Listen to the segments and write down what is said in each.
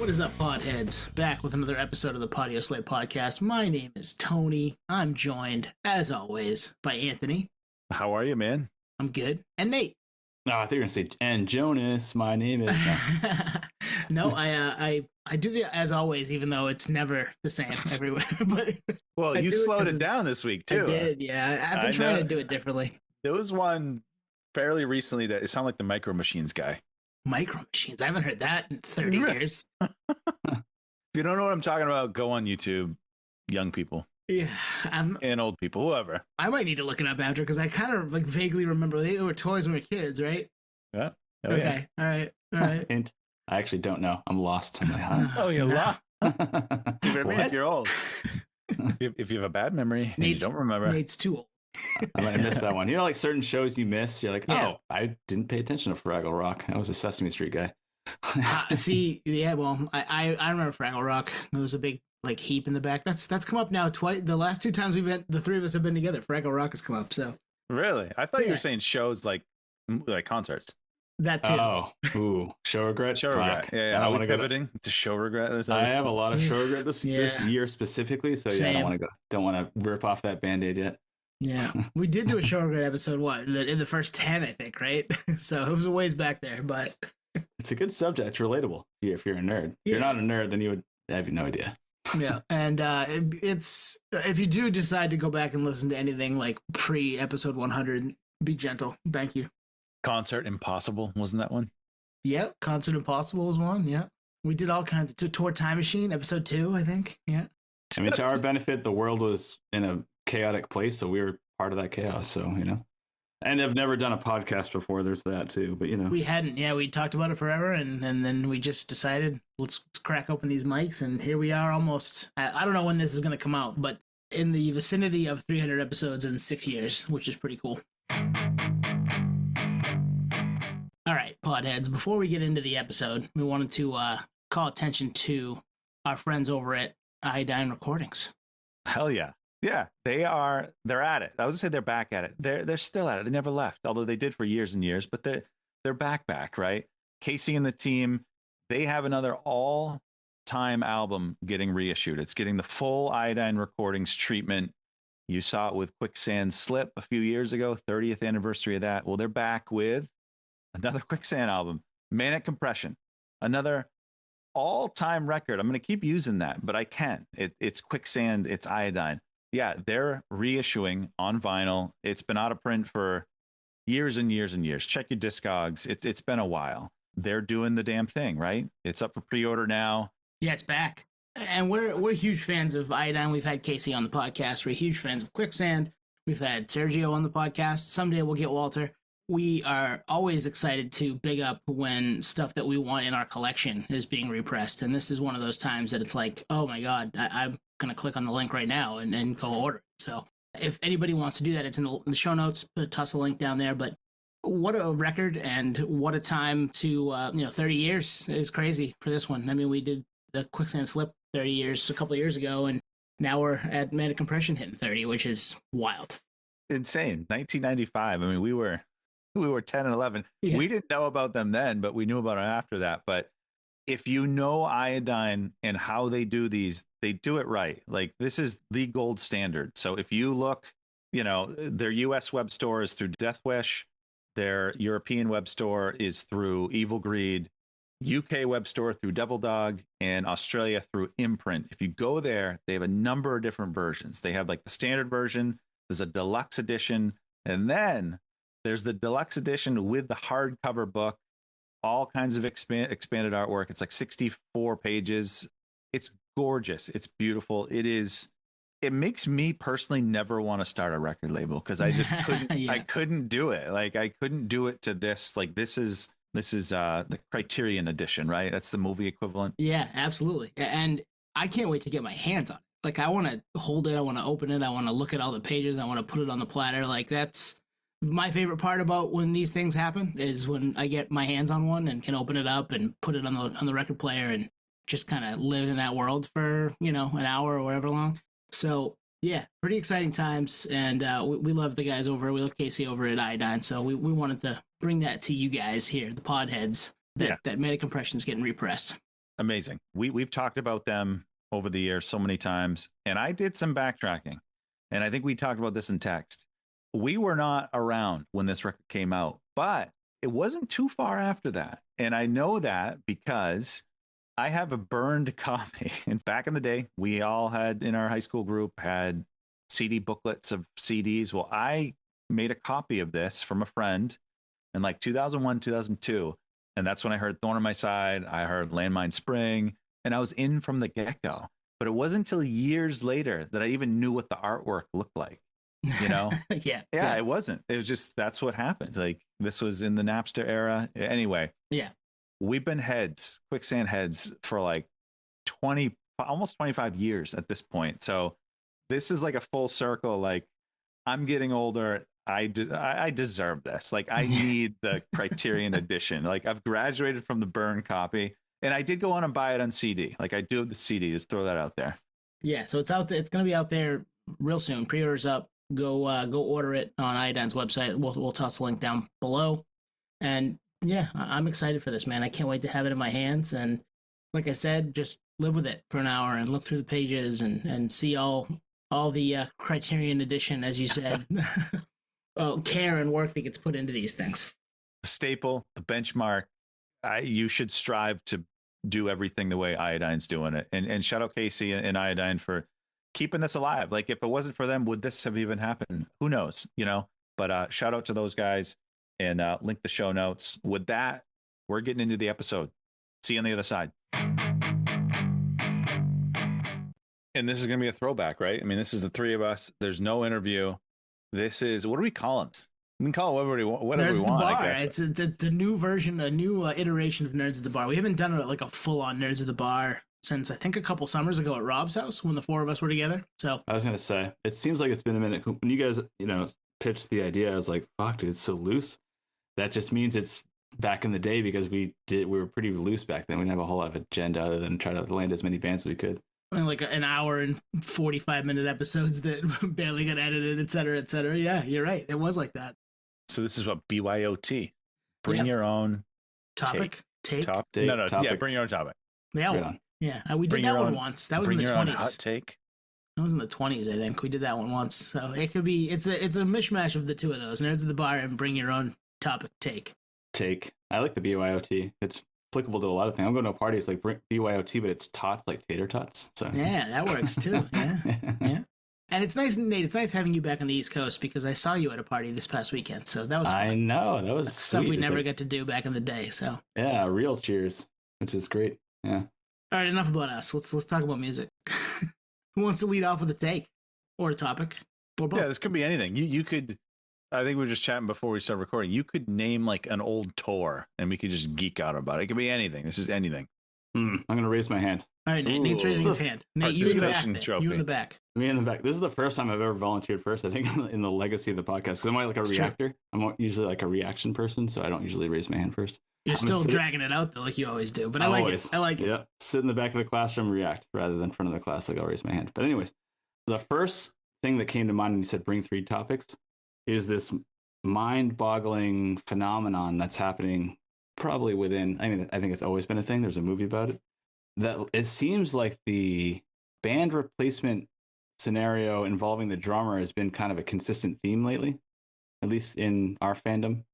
What is up, podheads? Back with another episode of the Podioslave podcast. My name is Tony. I'm joined, as always, by Anthony. How are you, man? I'm good. And Nate. No, I think you're gonna say, and Jonas. My name is. No, I do the as always, even though it's never the same everywhere. But well, you slowed it down this week too. I did, yeah. I've been trying to do it differently. There was one fairly recently that it sounded like the Micro Machines guy. Micro Machines. I haven't heard that in 30 years. If you don't know what I'm talking about, go on YouTube. Young people. Yeah, and old people, whoever. I might need to look it up after because I kind of like vaguely remember they were toys when we were kids, right? Yeah. Oh, okay. Yeah. All right. Hint. I actually don't know. I'm lost in my heart. Oh, you're lost. If you're old. If you have a bad memory and you don't remember. Nate's too old. I might have missed that one. You know, like certain shows you miss, you're like, Yeah. oh, I didn't pay attention to Fraggle Rock. I was a Sesame Street guy. See, yeah, well, I remember Fraggle Rock. There was a big like heap in the back. That's come up now twice. The last two times the three of us have been together, Fraggle Rock has come up. So really, I thought you were saying shows like concerts. That too. Oh, ooh, show regret. Show regret. Yeah. I want to pivoting to show regret. I have a lot of show regret this year specifically. So Same. I don't want to rip off that Band-Aid yet. Yeah, we did do a show regret episode. What in the first 10, I think, right? So it was a ways back there, but it's a good subject. It's relatable. If you're a nerd, if you're not a nerd, then you would have no idea. Yeah, and it's if you do decide to go back and listen to anything like pre episode 100, be gentle. Thank you. Concert Impossible, wasn't that one? Yep, Concert Impossible was one. Yeah, we did all kinds of tour Time Machine episode 2, I think. Yeah, I mean, to our benefit, the world was in a chaotic place, so we were part of that chaos. So and I've never done a podcast before. There's that too, but we hadn't. Yeah, we talked about it forever, and then we just decided let's crack open these mics, and here we are. Almost. I don't know when this is going to come out, but in the vicinity of 300 episodes in 6 years, which is pretty cool. All right, podheads. Before we get into the episode, we wanted to call attention to our friends over at Iodine Recordings. Hell yeah. Yeah, they're at it. I was gonna say they're back at it. They're still at it. They never left, although they did for years and years, but they're back, right? Casey and the team, they have another all-time album getting reissued. It's getting the full Iodine Recordings treatment. You saw it with Quicksand Slip a few years ago, 30th anniversary of that. Well, they're back with another Quicksand album, Manic Compression, another all-time record. I'm going to keep using that, but I can. It's Quicksand, it's Iodine. Yeah, they're reissuing on vinyl. It's been out of print for years and years and years. Check your Discogs. It's been a while. They're doing the damn thing, right? It's up for pre-order now. Yeah, it's back. And we're huge fans of Iodine. We've had Casey on the podcast. We're huge fans of Quicksand. We've had Sergio on the podcast. Someday we'll get Walter. We are always excited to big up when stuff that we want in our collection is being repressed. And this is one of those times that it's like, oh my God, I'm going to click on the link right now and go order it. So if anybody wants to do that, it's in the show notes. Toss a link down there. But what a record and what a time to, 30 years is crazy for this one. I mean, we did the Quicksand Slip 30 years, a couple of years ago, and now we're at Manic Compression hitting 30, which is wild. Insane. 1995. I mean, we were 10 and 11. Yeah. We didn't know about them then, but we knew about it after that. But if you know Iodine and how they do these, they do it right. Like, this is the gold standard. So if you look, their US web store is through Death Wish. Their European web store is through Evil Greed. UK web store through Devil Dog, and Australia through Imprint. If you go there, they have a number of different versions. They have like the standard version. There's a deluxe edition. And then there's the deluxe edition with the hardcover book, all kinds of expanded artwork. It's like 64 pages. It's gorgeous. It's beautiful. It makes me personally never want to start a record label because I just couldn't. Yeah. I couldn't do it. Like, I couldn't do it to this. Like, this is the Criterion edition, right? That's the movie equivalent. Yeah, absolutely. And I can't wait to get my hands on it. Like, I want to hold it. I want to open it. I want to look at all the pages. I want to put it on the platter. Like, that's my favorite part about when these things happen is when I get my hands on one and can open it up and put it on the record player and just kind of live in that world for, an hour or whatever long. So yeah, pretty exciting times. And we love the guys we love Casey over at Iodine. So we wanted to bring that to you guys here, the podheads, that Manic Compression is getting repressed. amazing. We've talked about them over the years so many times, and I did some backtracking, and I think we talked about this in text. We were not around when this record came out, but it wasn't too far after that. And I know that because I have a burned copy. And back in the day, we all had in our high school group had CD booklets of CDs. Well, I made a copy of this from a friend in like 2001, 2002. And that's when I heard Thorn on My Side. I heard Landmine Spring, and I was in from the get-go. But it wasn't until years later that I even knew what the artwork looked like. You know? yeah. It wasn't. It was just, that's what happened. Like, this was in the Napster era. Anyway. Yeah. We've been Quicksand heads for like 20, almost 25 years at this point. So this is like a full circle. Like, I'm getting older. I deserve this. Like, I need the Criterion edition. Like, I've graduated from the burn copy, and I did go on and buy it on CD. Like, I do have the CD. Just throw that out there. Yeah. So it's out there. It's going to be out there real soon. Pre-orders up. Go order it on Iodine's website. We'll toss a link down below. And yeah, I'm excited for this, man. I can't wait to have it in my hands. And like I said, just live with it for an hour and look through the pages and see all the Criterion edition, as you said, care and work that gets put into these things. The staple, the benchmark. You should strive to do everything the way Iodine's doing it. And shout out Casey and Iodine for keeping this alive. Like, if it wasn't for them, would this have even happened? Who knows, you know? But shout out to those guys, and link the show notes. With that, we're getting into the episode. See you on the other side. And this is going to be a throwback, right? I mean, this is the three of us. There's no interview. This is, what do we call it? We can call it whatever we want. Bar. It's a new version, a new iteration of Nerds at the Bar. We haven't done like a full-on Nerds at the Bar since, I think, a couple summers ago at Rob's house when the four of us were together. So I was going to say, it seems like it's been a minute. When you guys, pitched the idea, I was like, fuck, dude, it's so loose. That just means it's back in the day, because we were pretty loose back then. We didn't have a whole lot of agenda other than try to land as many bands as we could. I mean, like an hour and 45-minute episodes that barely got edited, et cetera, et cetera. Yeah, you're right. It was like that. So this is what BYOT. Bring your own topic. Take. No, topic. Yeah, bring your own topic. Yeah, we did that one once. That was in the 20s. Hot take. That was in the 20s, I think. We did that one once. So it could be, it's a mishmash of the two of those. Nerds at the Bar and bring your own topic. Take. I like the BYOT. It's applicable to a lot of things. I'm going to a party. It's like BYOT, but it's tots, like tater tots. So yeah, that works too. Yeah. And it's nice, Nate. It's nice having you back on the East Coast, because I saw you at a party this past weekend. So that was fun. I know, that was stuff we never got to do back in the day. So yeah, real cheers, which is great. Yeah. All right, enough about us. Let's talk about music. Who wants to lead off with a take or a topic or both? Yeah, this could be anything. You could. I think we were just chatting before we started recording. You could name like an old tour, and we could just geek out about it. It could be anything. This is anything. I'm going to raise my hand. All right, Nate. Nate's raising his hand. Nate, you in the back. You in the back. Me in the back. This is the first time I've ever volunteered first, I think, in the legacy of the podcast. So I'm like a reactor. I'm usually like a reaction person, so I don't usually raise my hand first. You're still dragging it out, though, like you always do. But I like it. I like it. Yeah. Sit in the back of the classroom, react, rather than in front of the class, like I'll raise my hand. But anyways, the first thing that came to mind when you said bring three topics is this mind-boggling phenomenon that's happening probably within, I think it's always been a thing. There's a movie about it. That it seems like the band replacement scenario involving the drummer has been kind of a consistent theme lately, at least in our fandom.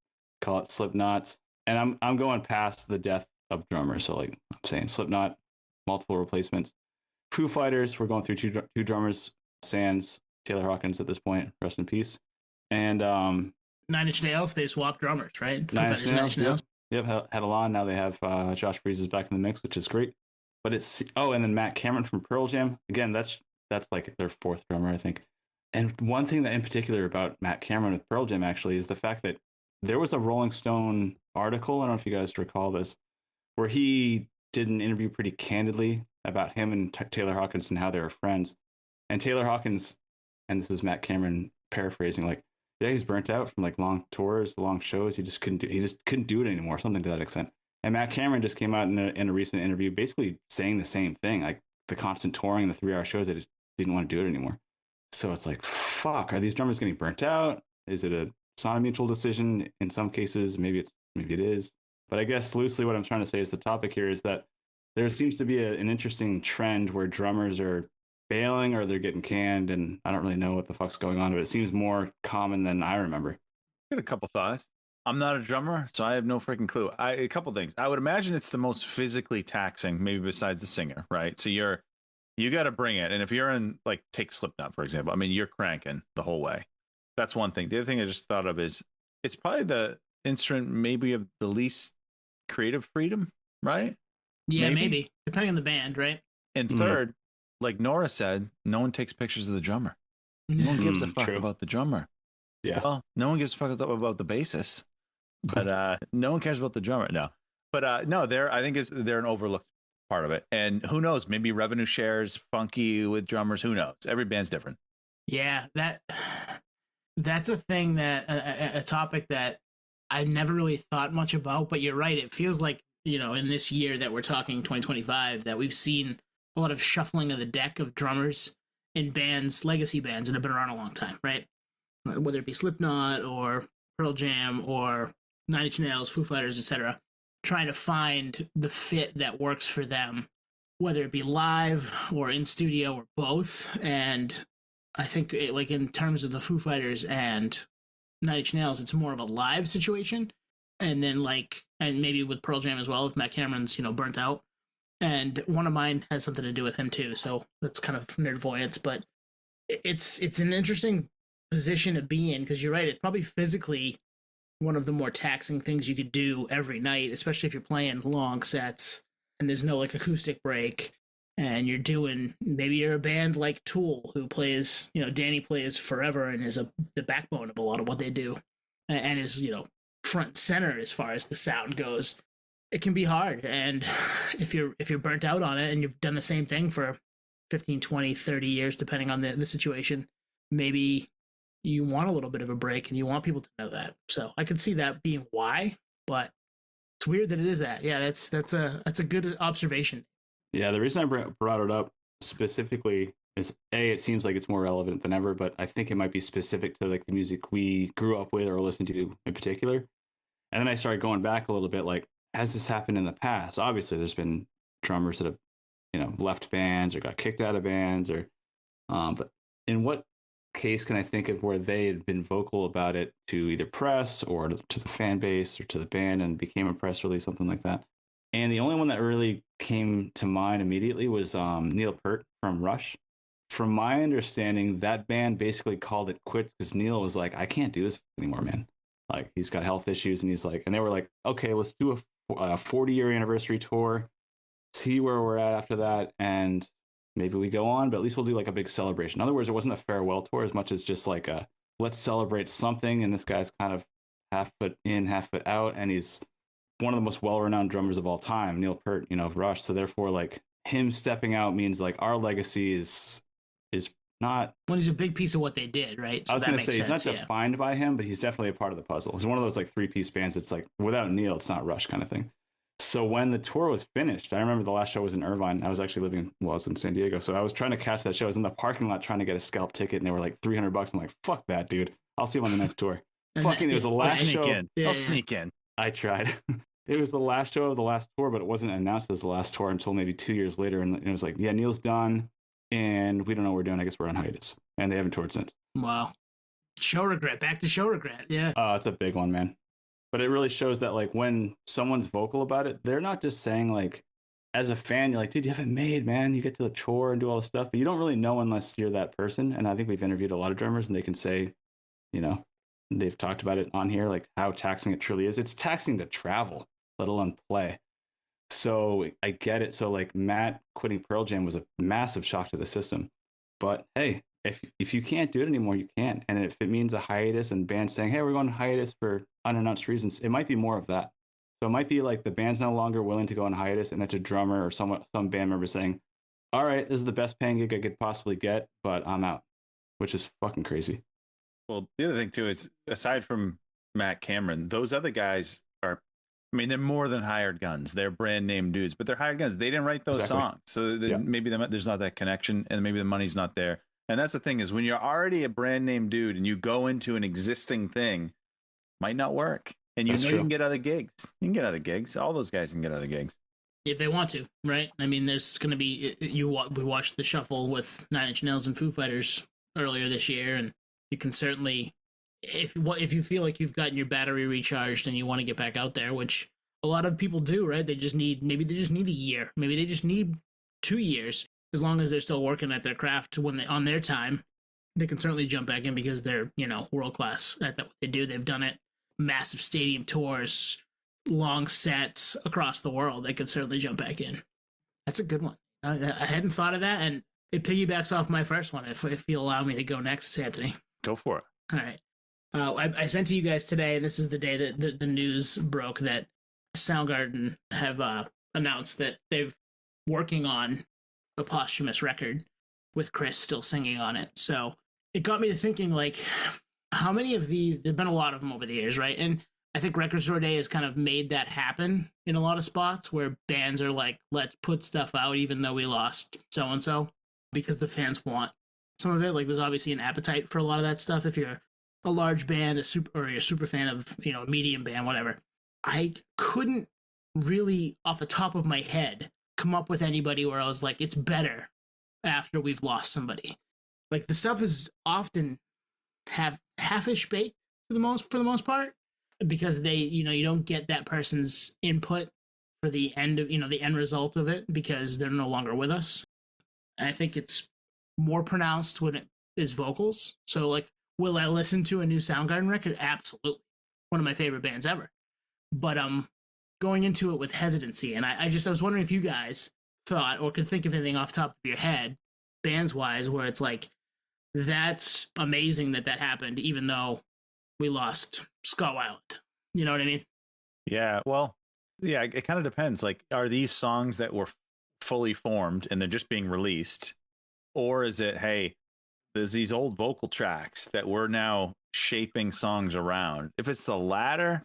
Call it Slipknot. And I'm going past the death of drummers. So like I'm saying Slipknot, multiple replacements. Foo Fighters, we're going through two drummers, Sans, Taylor Hawkins at this point, rest in peace. And 9 Inch Nails, they swapped drummers, right? 9 Inch Nails. Yep, had Alon. Now they have Josh Freese back in the mix, which is great. But it's and then Matt Cameron from Pearl Jam. Again, that's like their fourth drummer, I think. And one thing that in particular about Matt Cameron with Pearl Jam actually is the fact that there was a Rolling Stone article, I don't know if you guys recall this, where he did an interview pretty candidly about him and Taylor Hawkins and how they were friends. And Taylor Hawkins, and this is Matt Cameron paraphrasing, like, yeah, he's burnt out from like long tours, long shows. He just couldn't do it anymore, something to that extent. And Matt Cameron just came out in a recent interview basically saying the same thing, like the constant touring, the 3-hour shows, they just didn't want to do it anymore. So it's like, fuck, are these drummers getting burnt out? Is it not a mutual decision? In some cases, maybe it is. But I guess loosely what I'm trying to say is the topic here is that there seems to be an interesting trend where drummers are bailing or they're getting canned, and I don't really know what the fuck's going on, but it seems more common than I remember. Got a couple thoughts. I'm not a drummer, so I have no freaking clue. A couple things. I would imagine it's the most physically taxing, maybe besides the singer, right? So you got to bring it, and if you're in like take Slipknot for example, I mean you're cranking the whole way. That's one thing. The other thing I just thought of is it's probably the instrument maybe of the least creative freedom, right? Yeah, maybe depending on the band, right? And third, like Nora said, no one takes pictures of the drummer. No one gives a fuck about the drummer. Yeah. Well, no one gives a fuck about the bassist, but no one cares about the drummer. No, but no, I think they're an overlooked part of it. And who knows? Maybe revenue shares funky with drummers. Who knows? Every band's different. Yeah, that's a thing that a topic that I never really thought much about. But you're right. It feels like in this year that we're talking 2025 that we've seen a lot of shuffling of the deck of drummers in bands, legacy bands that have been around a long time, right? Whether it be Slipknot or Pearl Jam or Nine Inch Nails, Foo Fighters, etc., trying to find the fit that works for them, whether it be live or in studio or both. And I think, like in terms of the Foo Fighters and Nine Inch Nails, it's more of a live situation. And then and maybe with Pearl Jam as well, if Matt Cameron's burnt out. And one of mine has something to do with him too, so that's kind of nerdvoyance. But it's an interesting position to be in because you're right. It's probably physically one of the more taxing things you could do every night, especially if you're playing long sets and there's no acoustic break. And maybe you're a band like Tool who plays, Danny plays forever and is the backbone of a lot of what they do, and is front and center as far as the sound goes. It can be hard, and if you're burnt out on it and you've done the same thing for 15, 20, 30 years, depending on the situation, maybe you want a little bit of a break and you want people to know that. So I could see that being why, but it's weird that it is that. Yeah, that's a good observation. Yeah, the reason I brought it up specifically is it seems like it's more relevant than ever, but I think it might be specific to like the music we grew up with or listened to in particular. And then I started going back a little bit, like, has this happened in the past? Obviously, there's been drummers that have, left bands or got kicked out of bands, but in what case can I think of where they had been vocal about it to either press or to the fan base or to the band and became a press release, something like that? And the only one that really came to mind immediately was Neil Peart from Rush. From my understanding, that band basically called it quits because Neil was like, I can't do this anymore, man. Like, he's got health issues, and he's like, and they were like, okay, let's do a 40-year anniversary tour, see where we're at after that, and maybe we go on, but at least we'll do like a big celebration. In other words, it wasn't a farewell tour as much as just like a let's celebrate something. And this guy's kind of half foot in, half foot out, and he's one of the most well-renowned drummers of all time, Neil Peart, of Rush. So therefore, like, him stepping out means like our legacy is not. Well, he's a big piece of what they did, right? So I was going to say, he's not defined by him, but he's definitely a part of the puzzle. He's one of those like three-piece bands. It's like without Neil, it's not Rush kind of thing. So when the tour was finished, I remember the last show was in Irvine. I was actually I was in San Diego. So I was trying to catch that show. I was in the parking lot trying to get a scalp ticket, and they were like $300. I'm like, fuck that, dude. I'll see him on the next tour. Fucking, it was the last show. I'll sneak in. I tried. It was the last show of the last tour, but it wasn't announced as the last tour until maybe 2 years later. And it was like, yeah, Neil's done, and we don't know what we're doing. I guess we're on hiatus. And they haven't toured since. Wow. Show regret. Back to show regret. Yeah. It's a big one, man. But it really shows that, like, when someone's vocal about it, they're not just saying, like, as a fan, you're like, dude, you haven't made, man. You get to the tour and do all this stuff. But you don't really know unless you're that person. And I think we've interviewed a lot of drummers, and they can say, they've talked about it on here, like how taxing it truly is. It's taxing to travel, let alone play. So I get it. So, like, Matt quitting Pearl Jam was a massive shock to the system. But hey, if you can't do it anymore, you can't. And if it means a hiatus and bands saying, hey, we're going on hiatus for unannounced reasons, it might be more of that. So it might be like the band's no longer willing to go on hiatus, and it's a drummer or some band member saying, all right, this is the best paying gig I could possibly get, but I'm out, which is fucking crazy. Well, the other thing too is, aside from Matt Cameron, those other guys they're more than hired guns. They're brand name dudes, but they're hired guns. They didn't write those songs. So maybe there's not that connection, and maybe the money's not there. And that's the thing, is when you're already a brand name dude and you go into an existing thing, might not work. And you can get other gigs. You can get other gigs. All those guys can get other gigs. if they want to, right? I mean, there's going to be we watched the shuffle with Nine Inch Nails and Foo Fighters earlier this year, and you can certainly, if you feel like you've gotten your battery recharged and you want to get back out there, which a lot of people do, right? They just need a year, maybe they just need 2 years. As long as they're still working at their craft on their time, they can certainly jump back in because they're world class at what they do. They've done it, massive stadium tours, long sets across the world. They can certainly jump back in. That's a good one. I hadn't thought of that, and it piggybacks off my first one. If you allow me to go next, Anthony. Go for it. All right. I sent to you guys today, and this is the day that the news broke that Soundgarden have announced that they've working on a posthumous record with Chris still singing on it. So it got me to thinking, like, how many of these, there've been a lot of them over the years, right? And I think Record Store Day has kind of made that happen in a lot of spots where bands are like, let's put stuff out even though we lost so-and-so, because the fans want some of it. Like, there's obviously an appetite for a lot of that stuff. If you're a large band, or you're a super fan of, a medium band, whatever. I couldn't really, off the top of my head, come up with anybody where I was like, it's better after we've lost somebody. Like, the stuff is often halfish baked for the most part, because they, you don't get that person's input for the end of, the end result of it, because they're no longer with us. And I think it's more pronounced when it is vocals. So, like, will I listen to a new Soundgarden record? Absolutely. One of my favorite bands ever. But going into it with hesitancy, and I was wondering if you guys thought or could think of anything off the top of your head, bands wise, where it's like, that's amazing that happened, even though we lost Skull Island. You know what I mean? Yeah. Well, yeah, it kind of depends. Like, are these songs that were fully formed and they're just being released, or is it, hey, there's these old vocal tracks that we're now shaping songs around? If it's the latter,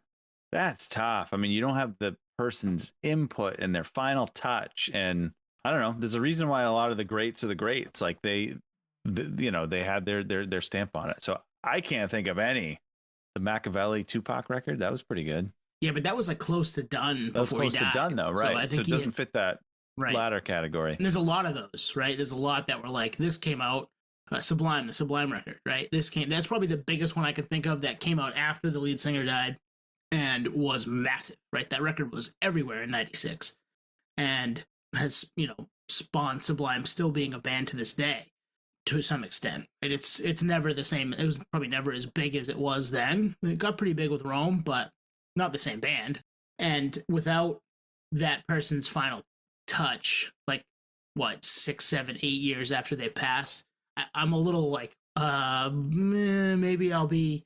that's tough. I mean, you don't have the person's input and their final touch. And I don't know, there's a reason why a lot of the greats are the greats. Like, they had their stamp on it. So I can't think of any. The Machiavelli Tupac record, that was pretty good. Yeah, but that was like close to done. That was close to done, though, right? So it doesn't fit that latter category. And there's a lot of those, right? There's a lot that were like, this came out, Sublime, the Sublime record, right? That's probably the biggest one I can think of that came out after the lead singer died and was massive, right? That record was everywhere in '96 and has, spawned Sublime still being a band to this day to some extent. And it's never the same. It was probably never as big as it was then. It got pretty big with Rome, but not the same band. And without that person's final touch, like, what, 6, 7, 8 years after they passed, I'm a little like, maybe I'll be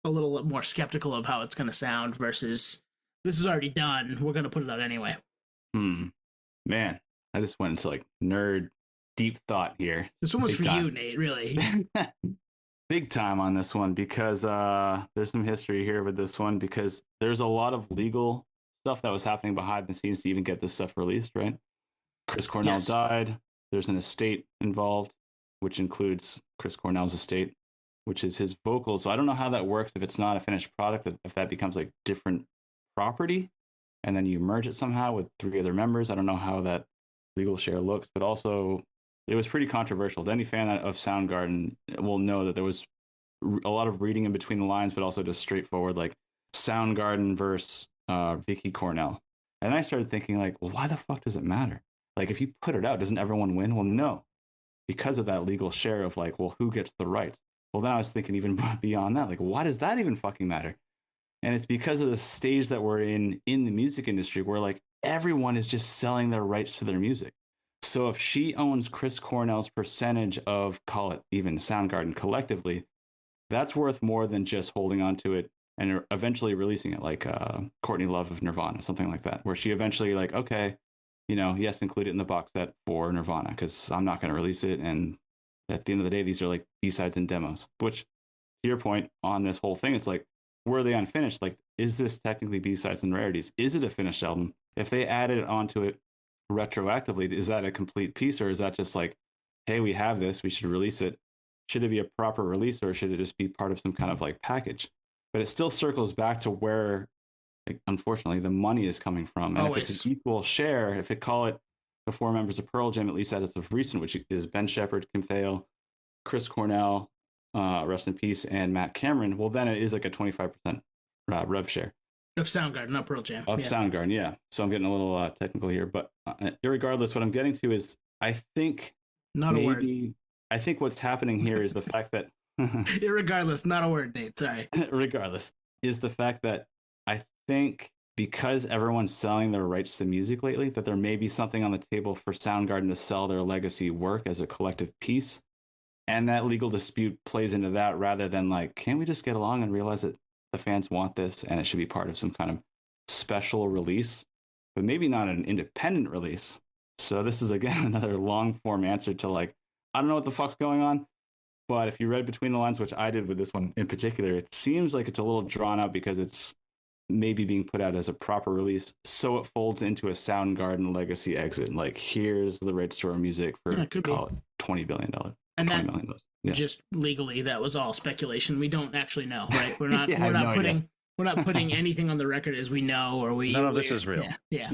a little more skeptical of how it's going to sound versus this was already done. We're going to put it out anyway. Man, I just went into like nerd deep thought here. This one was for you, Nate, really. Big time on this one, because there's some history here with this one, because there's a lot of legal stuff that was happening behind the scenes to even get this stuff released, right? Chris Cornell died. There's an estate involved, which includes Chris Cornell's estate, which is his vocals. So I don't know how that works if it's not a finished product, if that becomes like different property, and then you merge it somehow with 3 other members. I don't know how that legal share looks, but also it was pretty controversial. Any fan of Soundgarden will know that there was a lot of reading in between the lines, but also just straightforward, like Soundgarden versus Vicky Cornell. And I started thinking, like, well, why the fuck does it matter? Like, if you put it out, doesn't everyone win? Well, no, because of that legal share of like, well, who gets the rights? Well, then I was thinking even beyond that, like, why does that even fucking matter? And it's because of the stage that we're in the music industry, where like everyone is just selling their rights to their music. So if she owns Chris Cornell's percentage of, call it even Soundgarden collectively, that's worth more than just holding on to it and eventually releasing it, like Courtney Love of Nirvana, something like that, where she eventually like, okay, yes, include it in the box set for Nirvana, because I'm not going to release it. And at the end of the day, these are like B-sides and demos, which, to your point on this whole thing, it's like, were they unfinished? Like, is this technically B-sides and rarities? Is it a finished album? If they added it onto it retroactively, is that a complete piece, or is that just like, hey, we have this, we should release it? Should it be a proper release, or should it just be part of some kind of like package? But it still circles back to where unfortunately, the money is coming from. And if Always. it's an equal share, if it call it the 4 members of Pearl Jam, at least as of recent, which is Ben Shepherd, Kim Thayil, Chris Cornell, rest in peace, and Matt Cameron, well, then it is like a 25% rev share. Of Soundgarden, not Pearl Jam. Of Soundgarden, yeah. So I'm getting a little technical here, but irregardless, what I'm getting to is I think not maybe, a word. I think what's happening here is the fact that irregardless, not a word, Nate. Sorry. Regardless, is the fact that I think because everyone's selling their rights to music lately, that there may be something on the table for Soundgarden to sell their legacy work as a collective piece. And that legal dispute plays into that rather than like, can't we just get along and realize that the fans want this and it should be part of some kind of special release, but maybe not an independent release. So this is, again, another long form answer to like, I don't know what the fuck's going on. But if you read between the lines, which I did with this one in particular, it seems like it's a little drawn out because it's maybe being put out as a proper release. So it folds into a Soundgarden legacy exit. Like, here's the rights to our music for, call it $20 billion. And $20 that, million. just legally, that was all speculation. We don't actually know, right? We're not, yeah, we're not putting anything on the record as we know, or none of this is real. Yeah.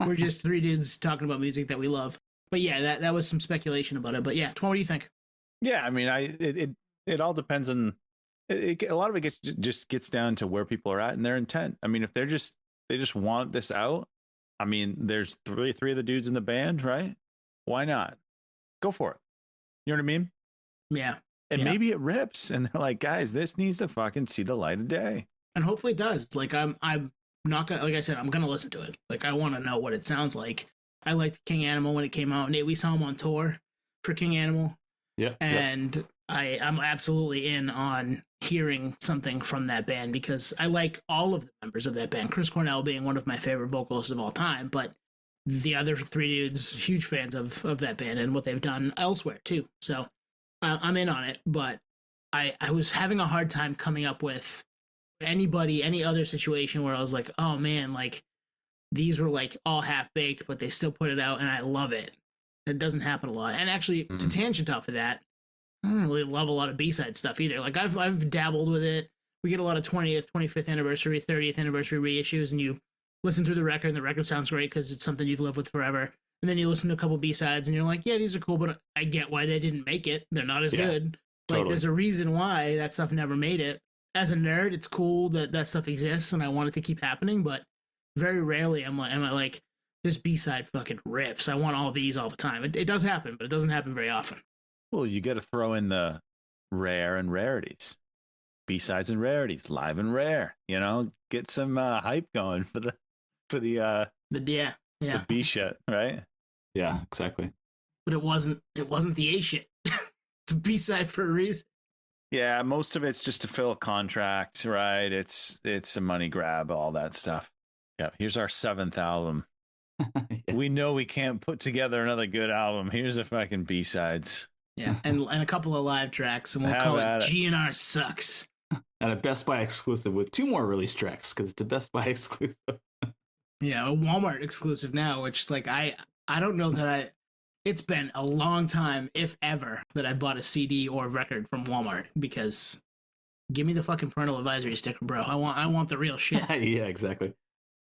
We're just three dudes talking about music that we love. But yeah, that was some speculation about it. But yeah, Twan, what do you think? Yeah, I mean, it all depends on a lot of it just gets down to where people are at and their intent. I mean, if they just want this out, I mean, there's three of the dudes in the band, right? Why not? Go for it. You know what I mean? Yeah. And maybe it rips and they're like, guys, this needs to fucking see the light of day. And hopefully it does. Like, I'm not gonna, like I said, I'm gonna listen to it. Like, I want to know what it sounds like. I liked King Animal when it came out. Nate, we saw him on tour for King Animal. Yeah. And I'm absolutely in on hearing something from that band because I like all of the members of that band. Chris Cornell being one of my favorite vocalists of all time, but the other three dudes, huge fans of that band and what they've done elsewhere too. So I'm in on it, but I was having a hard time coming up with any other situation where I was like, oh man, like these were like all half baked, but they still put it out and I love it. It doesn't happen a lot. And actually, to tangent off of that, I don't really love a lot of B-side stuff either. Like I've dabbled with it. We get a lot of 20th, 25th anniversary, 30th anniversary reissues, and you listen through the record, and the record sounds great because it's something you've lived with forever. And then you listen to a couple B-sides, and you're like, yeah, these are cool, but I get why they didn't make it. They're not as good. Like, there's a reason why that stuff never made it. As a nerd, it's cool that stuff exists, and I want it to keep happening, but very rarely am I like, this B-side fucking rips. I want all these all the time. It does happen, but it doesn't happen very often. Well, you got to throw in the rare and rarities, B-sides and rarities, live and rare. You know, get some hype going for the B shit, right? Yeah, exactly. But it wasn't the A shit. It's a B-side for a reason. Yeah, most of it's just to fill a contract, right? It's a money grab, all that stuff. Yeah, here's our 7th album. Yeah. We know we can't put together another good album. Here's a fucking B-sides. Yeah, and a couple of live tracks, and we'll call it GNR Sucks. And a Best Buy exclusive with 2 more release tracks, because it's a Best Buy exclusive. Yeah, a Walmart exclusive now, which, like, I don't know that it's been a long time, if ever, that I bought a CD or record from Walmart, because give me the fucking parental advisory sticker, bro. I want the real shit. Yeah, exactly.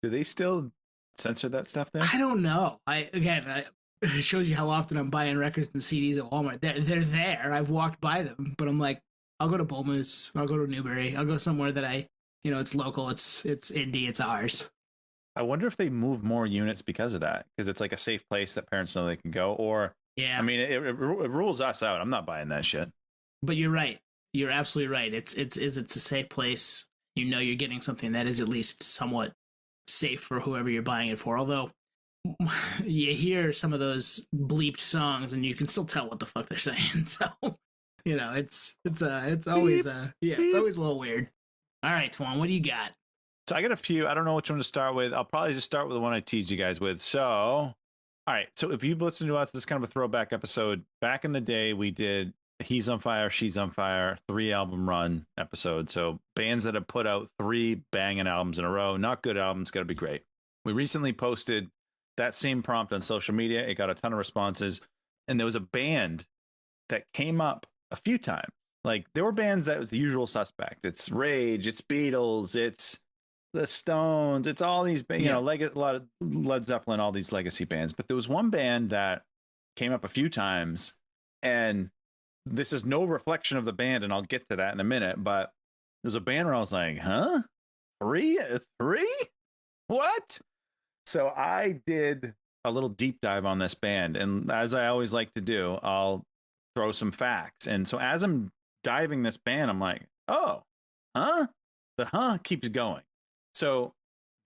Do they still censor that stuff there? I don't know. It shows you how often I'm buying records and CDs at Walmart. They're there. I've walked by them, but I'm like, I'll go to Bull Moose. I'll go to Newbury. I'll go somewhere that it's local. It's indie. It's ours. I wonder if they move more units because of that, because it's like a safe place that parents know they can go. Or, yeah, I mean, it rules us out. I'm not buying that shit. But you're right. You're absolutely right. It's a safe place. You know, you're getting something that is at least somewhat safe for whoever you're buying it for. Although you hear some of those bleeped songs and you can still tell what the fuck they're saying. So, you know, it's always a little weird. All right, Twan, what do you got? So I got a few. I don't know which one to start with. I'll probably just start with the one I teased you guys with. So, all right. So if you've listened to us, this is kind of a throwback episode. Back in the day, we did He's on Fire, She's on Fire, 3-album run episode. So bands that have put out 3 banging albums in a row, not good albums, got to be great. We recently posted that same prompt on social media. It got a ton of responses. And there was a band that came up a few times. Like, there were bands that was the usual suspect. It's Rage, it's Beatles, it's the Stones. It's all these, you know, a lot of Led Zeppelin, all these legacy bands. But there was one band that came up a few times, and this is no reflection of the band, and I'll get to that in a minute. But there's a band where I was like, huh? Three? What? So I did a little deep dive on this band, and as I always like to do, I'll throw some facts. And so as I'm diving this band, I'm like, oh, huh? The keeps going. So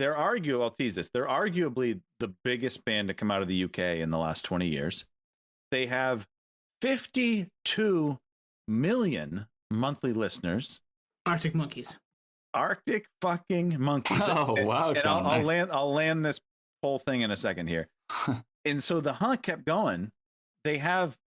I'll tease this. They're arguably the biggest band to come out of the UK in the last 20 years. They have 52 million monthly listeners. Arctic Monkeys. Arctic fucking Monkeys. Oh, wow. And I'll land this whole thing in a second here. And so the kept going. They have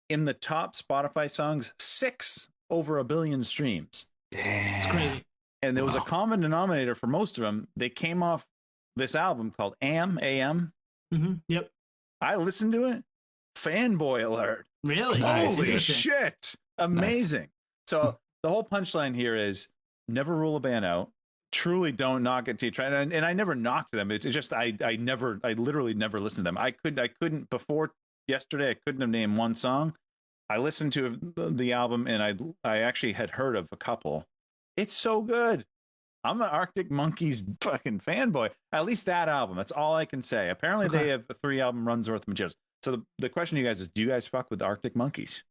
in the top Spotify songs 6 over 1 billion streams. Damn. It's crazy. And there was a common denominator for most of them. They came off this album called AM. Mm-hmm. Yep. I listened to it. Fanboy alert. Really? Nice. Holy shit. Amazing. Nice. So the whole punchline here is never rule a band out. Truly don't knock it till you try. And I never knocked them. It's just I literally never listened to them. I couldn't before yesterday. I couldn't have named one song. I listened to the album, and I actually had heard of a couple. It's so good. I'm an Arctic Monkeys fucking fanboy. At least that album. That's all I can say. Apparently they have a 3-album run's worth of materials. So the question to you guys is, do you guys fuck with Arctic Monkeys?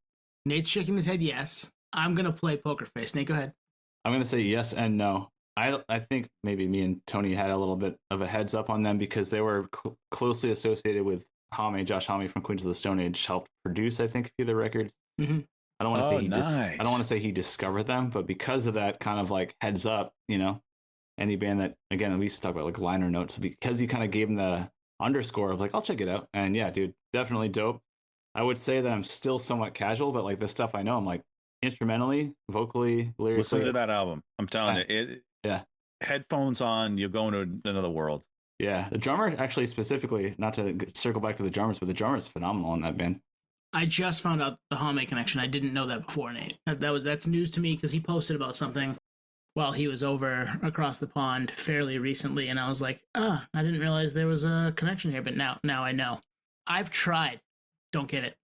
Nate's shaking his head yes. I'm going to play poker face. Nate, go ahead. I'm going to say yes and no. I think maybe me and Tony had a little bit of a heads up on them because they were closely associated with Josh Homme from Queens of the Stone Age, helped produce, I think, a few of the records. Mm-hmm. I don't want to say I don't want to say he discovered them, but because of that kind of like heads up, you know, any band that, again, we used to talk about like liner notes, because he kind of gave him the underscore of like, I'll check it out. And yeah, dude, definitely dope. I would say that I'm still somewhat casual, but like the stuff I know, I'm like instrumentally, vocally, lyrically. Listen to that album. I'm telling you, headphones on, you'll go into another world. Yeah, the drummer actually specifically, not to circle back to the drummers, but the drummer is phenomenal in that band. I just found out the Homme connection. I didn't know that before, Nate. That's news to me because he posted about something while he was over across the pond fairly recently, and I was like, I didn't realize there was a connection here, but now I know. I've tried. Don't get it.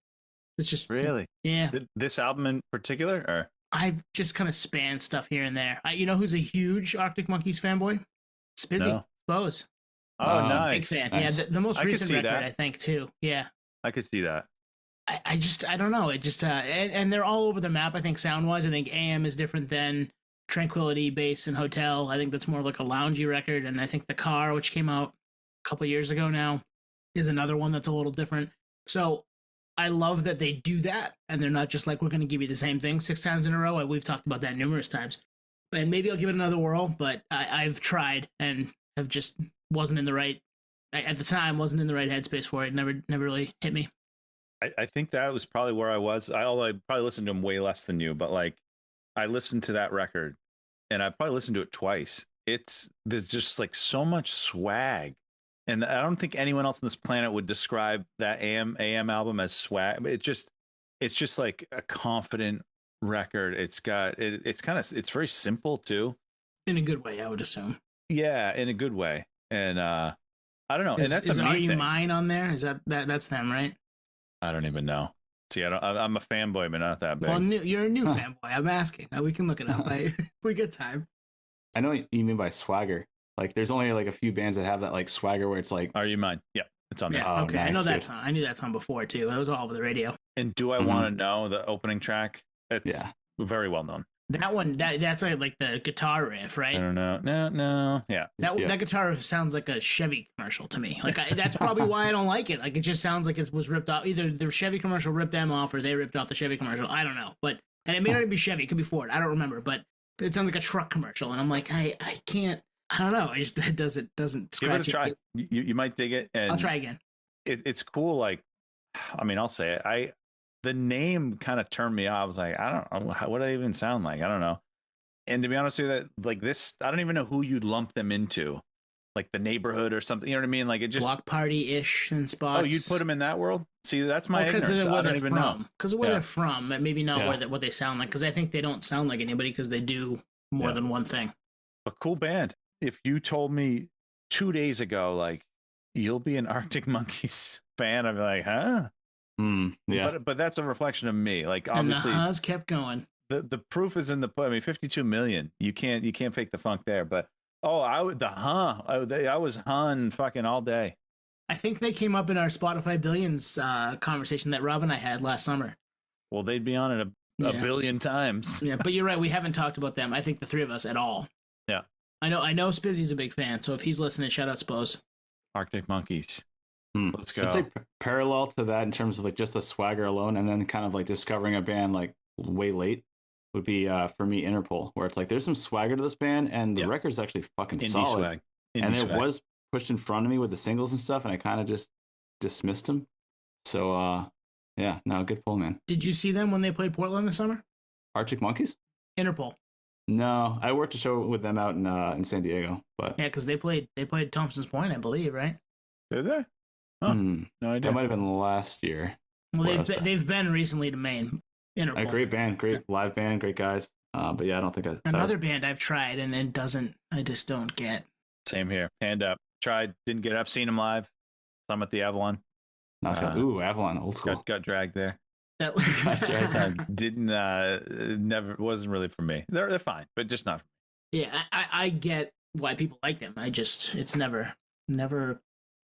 It's just really, yeah. This album in particular, or I've just kind of spanned stuff here and there. You know who's a huge Arctic Monkeys fanboy? Spizzy. Bose. Oh, nice. Big fan. Nice. Yeah, the most recent record, I think, too. Yeah. I could see that. I don't know. It just, and they're all over the map, I think, sound-wise. I think AM is different than Tranquility, Bass, and Hotel. I think that's more like a loungy record. And I think The Car, which came out a couple years ago now, is another one that's a little different. So I love that they do that. And they're not just like, we're going to give you the same thing 6 times in a row. We've talked about that numerous times. And maybe I'll give it another whirl, but I've tried and have just wasn't in the right, at the time, wasn't in the right headspace for it. Never really hit me. I think that was probably where I was. I probably listened to him way less than you, but like I listened to that record and I probably listened to it twice. There's just like so much swag. And I don't think anyone else on this planet would describe that AM album as swag. It's just like a confident record. It's very simple too. In a good way, I would assume. Yeah, in a good way. And I don't know. And that's is a Are You thing. Mine on there? Is that's them, right? I don't even know. See, I'm a fanboy, but not that big. Well, you're a new fanboy. I'm asking. We can look it up. We get time. I know what you mean by swagger. Like, there's only like a few bands that have that like swagger where it's like, Are You Mine? Yeah, it's on there. Yeah, okay, nice, I know that dude. song. I knew that song before too. It was all over the radio. And do I want to know the opening track? It's very well known. That one, that's like the guitar riff, right? I don't know. No. Yeah. That guitar riff sounds like a Chevy commercial to me. Like that's probably why I don't like it. Like it just sounds like it was ripped off. Either the Chevy commercial ripped them off, or they ripped off the Chevy commercial. I don't know. And it may not even be Chevy. It could be Ford. I don't remember. But it sounds like a truck commercial, and I'm like, I can't. I don't know. It doesn't scratch. Give it a try. You might dig it. And I'll try again. It's cool. Like, I mean, I'll say it. The name kind of turned me off. I was like, I don't know, what do they even sound like? I don't know. And to be honest with you, that like this, I don't even know who you'd lump them into, like the Neighborhood or something. You know what I mean? Like it just Block Party-ish in spots. Oh, you'd put them in that world? See, that's my ignorance. Because of where I don't even know. Because of where they're from, maybe not what they sound like. Because I think they don't sound like anybody because they do more than one thing. A cool band. if you told me 2 days ago, like, you'll be an Arctic Monkeys fan, I'd be like, huh? Yeah. But that's a reflection of me. Like, And the obviously, Haas kept going. the proof is in the pudding. I mean, 52 million. You can't fake the funk there. But I was hun fucking all day. I think they came up in our Spotify Billions conversation that Rob and I had last summer. Well, they'd be on it a billion times. Yeah, but you're right. We haven't talked about them. I think the three of us at all. Yeah. I know Spizzy's a big fan, so if he's listening, shout out Spose. Arctic Monkeys. Let's go. I'd say parallel to that in terms of like just the swagger alone, and then kind of like discovering a band like way late would be for me Interpol, where it's like there's some swagger to this band, and the record's actually fucking Indie solid. swag. And it was pushed in front of me with the singles and stuff, and I kind of just dismissed them. So yeah, no, good pull, man. Did you see them when they played Portland this summer? Arctic Monkeys? Interpol. No, I worked a show with them out in San Diego, but yeah, because they played Thompson's Point, I believe, right? Did they? Huh. No idea. That might have been last year. Well, they've been recently to Maine. Interpol. A great band, great live band, great guys. But yeah, I don't think another band I've tried and it doesn't. I just don't get. Same here. Hand up. Tried, didn't get up. Seen them live. Some at the Avalon. Ooh, Avalon, old school. Got dragged there. That didn't never wasn't really for me. They're fine, but just not for me. Yeah, I get why people like them. It's never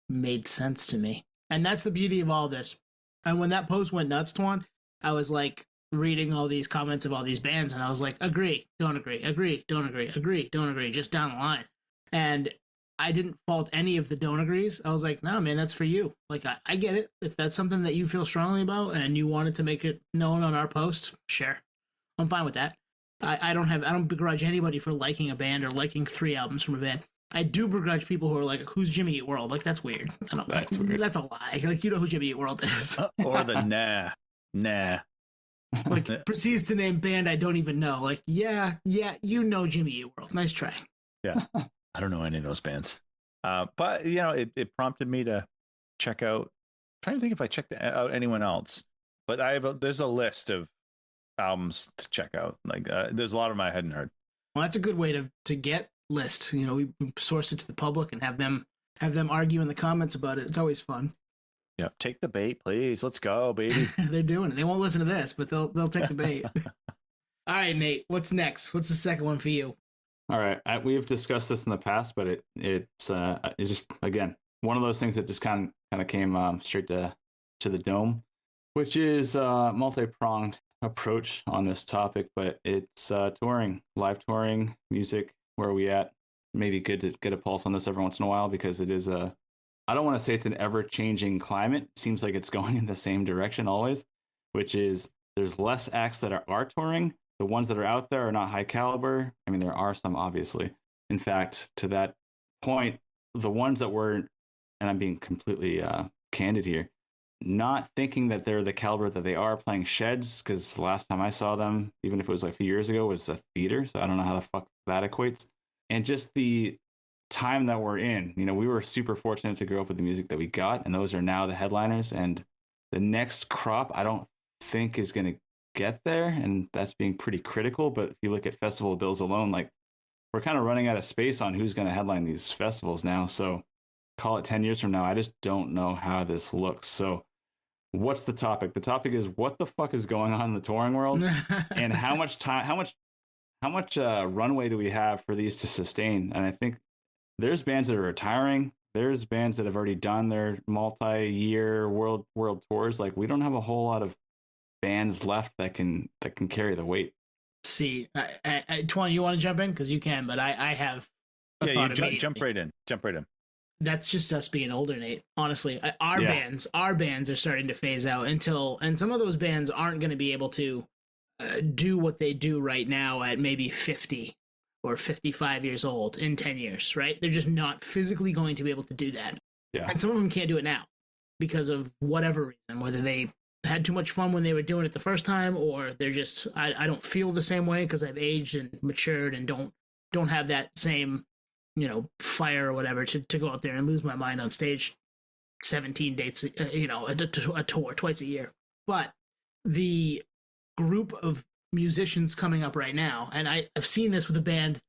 made sense to me. And that's the beauty of all this. And when that post went nuts, Twan, I was like reading all these comments of all these bands, and I was like, agree, don't agree, agree, don't agree, agree, don't agree, just down the line. And I didn't fault any of the don't agrees. I was like, no, man, that's for you. Like, I get it. If that's something that you feel strongly about and you wanted to make it known on our post, sure. I'm fine with that. I don't begrudge anybody for liking a band or liking 3 albums from a band. I do begrudge people who are like, who's Jimmy Eat World? Like, that's weird. That's weird. That's a lie. Like, you know who Jimmy Eat World is. Or the nah. Like, proceeds to name band I don't even know. Like, yeah, you know Jimmy Eat World. Nice try. Yeah. I don't know any of those bands. But, you know, it prompted me to check out. I'm trying to think if I checked out anyone else. But there's a list of albums to check out. Like, there's a lot of them I hadn't heard. Well, that's a good way to get lists. You know, we source it to the public and have them argue in the comments about it. It's always fun. Yeah, take the bait, please. Let's go, baby. They're doing it. They won't listen to this, but they'll take the bait. All right, Nate. What's next? What's the second one for you? All right, we've discussed this in the past, but it's just, again, one of those things that just kind of came straight to the dome, which is a multi-pronged approach on this topic. But it's touring, live touring, music. Where are we at? Maybe good to get a pulse on this every once in a while, because it is I don't want to say it's an ever-changing climate. It seems like it's going in the same direction always, which is there's less acts that are touring. The ones that are out there are not high caliber. I mean, there are some, obviously. In fact, to that point, the ones that were, and I'm being completely candid here, not thinking that they're the caliber that they are, playing sheds, because the last time I saw them, even if it was like a few years ago, was a theater. So I don't know how the fuck that equates. And just the time that we're in, you know, we were super fortunate to grow up with the music that we got, and those are now the headliners. And the next crop, I don't think is going to get there, and that's being pretty critical. But if you look at festival bills alone, like, we're kind of running out of space on who's going to headline these festivals now. So call it 10 years from now, I just don't know how this looks. So what's the topic? The topic is, what the fuck is going on in the touring world, and how much time, how much runway do we have for these to sustain? And I think there's bands that are retiring. There's bands that have already done their multi-year world tours. Like, we don't have a whole lot of bands left that can carry the weight. See, Twan, you want to jump in? Because you can, but I have a thought immediately. Jump right in. That's just us being older, Nate. Honestly, our bands are starting to phase out and some of those bands aren't going to be able to do what they do right now at maybe 50 or 55 years old in 10 years, right? They're just not physically going to be able to do that. Yeah. And some of them can't do it now because of whatever reason, whether they had too much fun when they were doing it the first time, or they're just, I don't feel the same way because I've aged and matured and don't have that same, you know, fire or whatever to go out there and lose my mind on stage 17 dates, you know, a tour twice a year. But the group of musicians coming up right now, and I've seen this with a band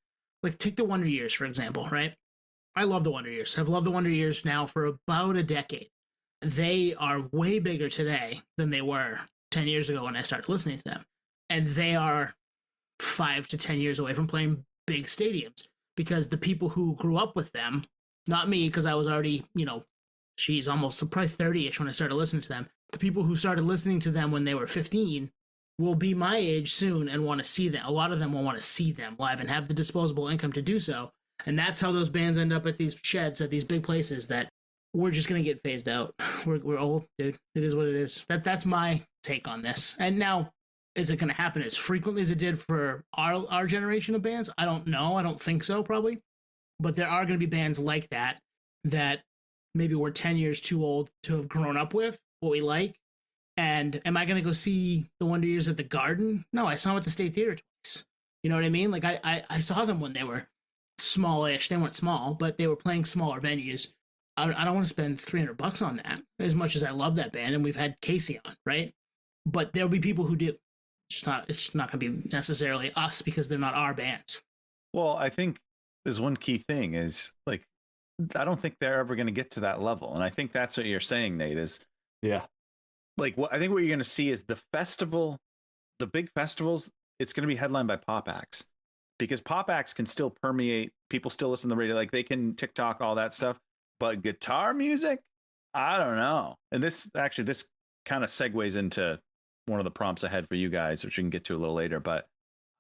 like take the Wonder Years, for example, right? I love the Wonder Years. I've loved the Wonder Years now for about a decade. They are way bigger today than they were 10 years ago when I started listening to them. And they are 5 to 10 years away from playing big stadiums because the people who grew up with them, not me, because I was already, she's almost probably 30-ish when I started listening to them. The people who started listening to them when they were 15 will be my age soon and want to see them. A lot of them will want to see them live and have the disposable income to do so. And that's how those bands end up at these sheds, at these big places that we're just going to get phased out. We're old, dude. It is what it is. That's my take on this. And now, is it going to happen as frequently as it did for our generation of bands? I don't know. I don't think so, probably. But there are going to be bands like that maybe we're 10 years too old to have grown up with, what we like. And am I going to go see the Wonder Years at the Garden? No, I saw them at the State Theater twice. You know what I mean? Like, I saw them when they were smallish. They weren't small, but they were playing smaller venues. I don't want to spend $300 on that, as much as I love that band, and we've had Casey on, right? But there'll be people who do. It's not going to be necessarily us because they're not our bands. Well, I think there's one key thing is, like, I don't think they're ever going to get to that level. And I think that's what you're saying, Nate, is, yeah, like, I think what you're going to see is the big festivals, it's going to be headlined by pop acts, because pop acts can still permeate. People still listen to the radio, like they can TikTok, all that stuff. But guitar music, I don't know. And this kind of segues into one of the prompts I had for you guys, which we can get to a little later. But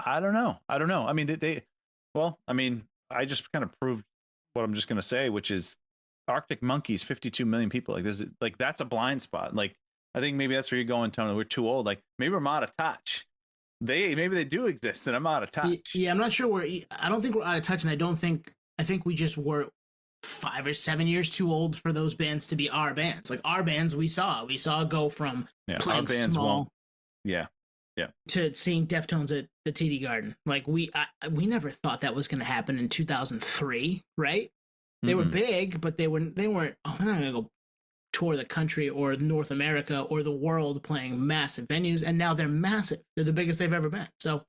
I don't know. I mean, I just kind of proved what I'm just going to say, which is Arctic Monkeys, 52 million people. Like this, like that's a blind spot. Like I think maybe that's where you're going, Tony. We're too old. Like maybe I'm out of touch. Maybe they do exist, and I'm out of touch. Yeah, I'm not sure I don't think we're out of touch, and I think we just were 5 or 7 years too old for those bands to be our bands. Like our bands, we saw go from playing small, to seeing Deftones at the TD Garden. Like we never thought that was going to happen in 2003, right? They were big, but they weren't. Oh, I'm not going to go tour the country or North America or the world playing massive venues, and now they're massive. They're the biggest they've ever been. So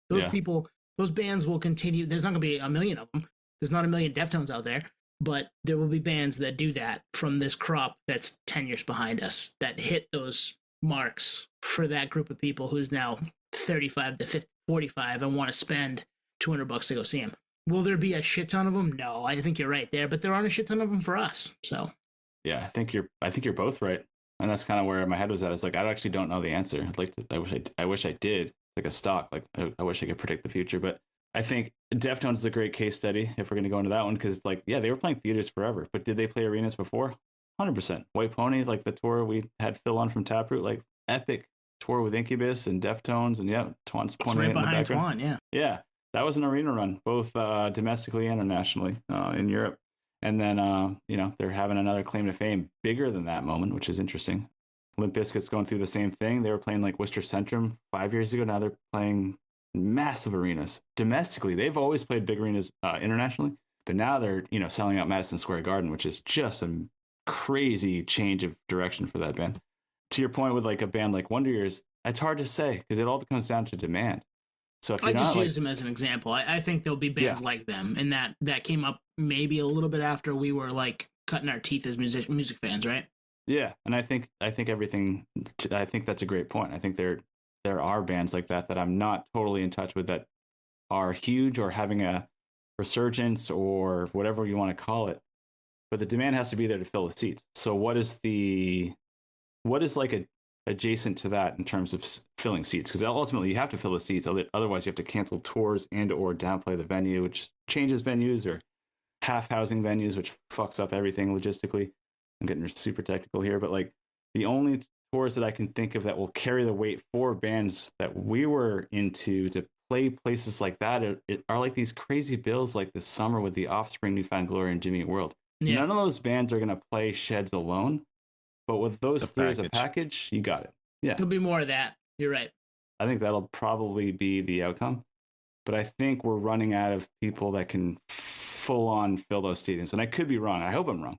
those bands will continue. There's not going to be a million of them. There's not a million Deftones out there. But there will be bands that do that from this crop that's 10 years behind us, that hit those marks for that group of people who's now 35 to 50, 45 and want to spend $200 to go see them. Will there be a shit ton of them? No, I think you're right there, but there aren't a shit ton of them for us. So, yeah, I think you're both right, and that's kind of where my head was at. It's like I actually don't know the answer. I wish I did, like a stock. Like I wish I could predict the future, but I think Deftones is a great case study if we're going to go into that one, because like, yeah, they were playing theaters forever, but did they play arenas before? 100%. White Pony, like the tour we had Phil on from Taproot, like epic tour with Incubus and Deftones, and yeah, Twan's pointing right behind Twan, yeah, that was an arena run, both domestically and internationally in Europe. And then they're having another claim to fame bigger than that moment, which is interesting. Limp Bizkit's going through the same thing. They were playing like Worcester Centrum 5 years ago. Now they're playing massive arenas domestically. They've always played big arenas internationally, but now they're selling out Madison Square Garden, which is just a crazy change of direction for that band. To your point with like a band like Wonder Years, it's hard to say because it all comes down to demand. So if I just used them as an example. I think there'll be bands like them, and that came up maybe a little bit after we were like cutting our teeth as music fans, right? Yeah, and I think everything. I think that's a great point. I think there are bands like that I'm not totally in touch with that are huge or having a resurgence or whatever you want to call it. But the demand has to be there to fill the seats. So what is like adjacent to that in terms of filling seats? Because ultimately you have to fill the seats. Otherwise you have to cancel tours and or downplay the venue, which changes venues, or half housing venues, which fucks up everything logistically. I'm getting super technical here, but like the only tours that I can think of that will carry the weight for bands that we were into to play places like that are like these crazy bills like this summer with the Offspring, Newfound Glory, and Jimmy Eat World. Yeah. None of those bands are going to play sheds alone, but with those three as a package, you got it. Yeah. There'll be more of that. You're right. I think that'll probably be the outcome, but I think we're running out of people that can full on fill those stadiums. And I could be wrong. I hope I'm wrong.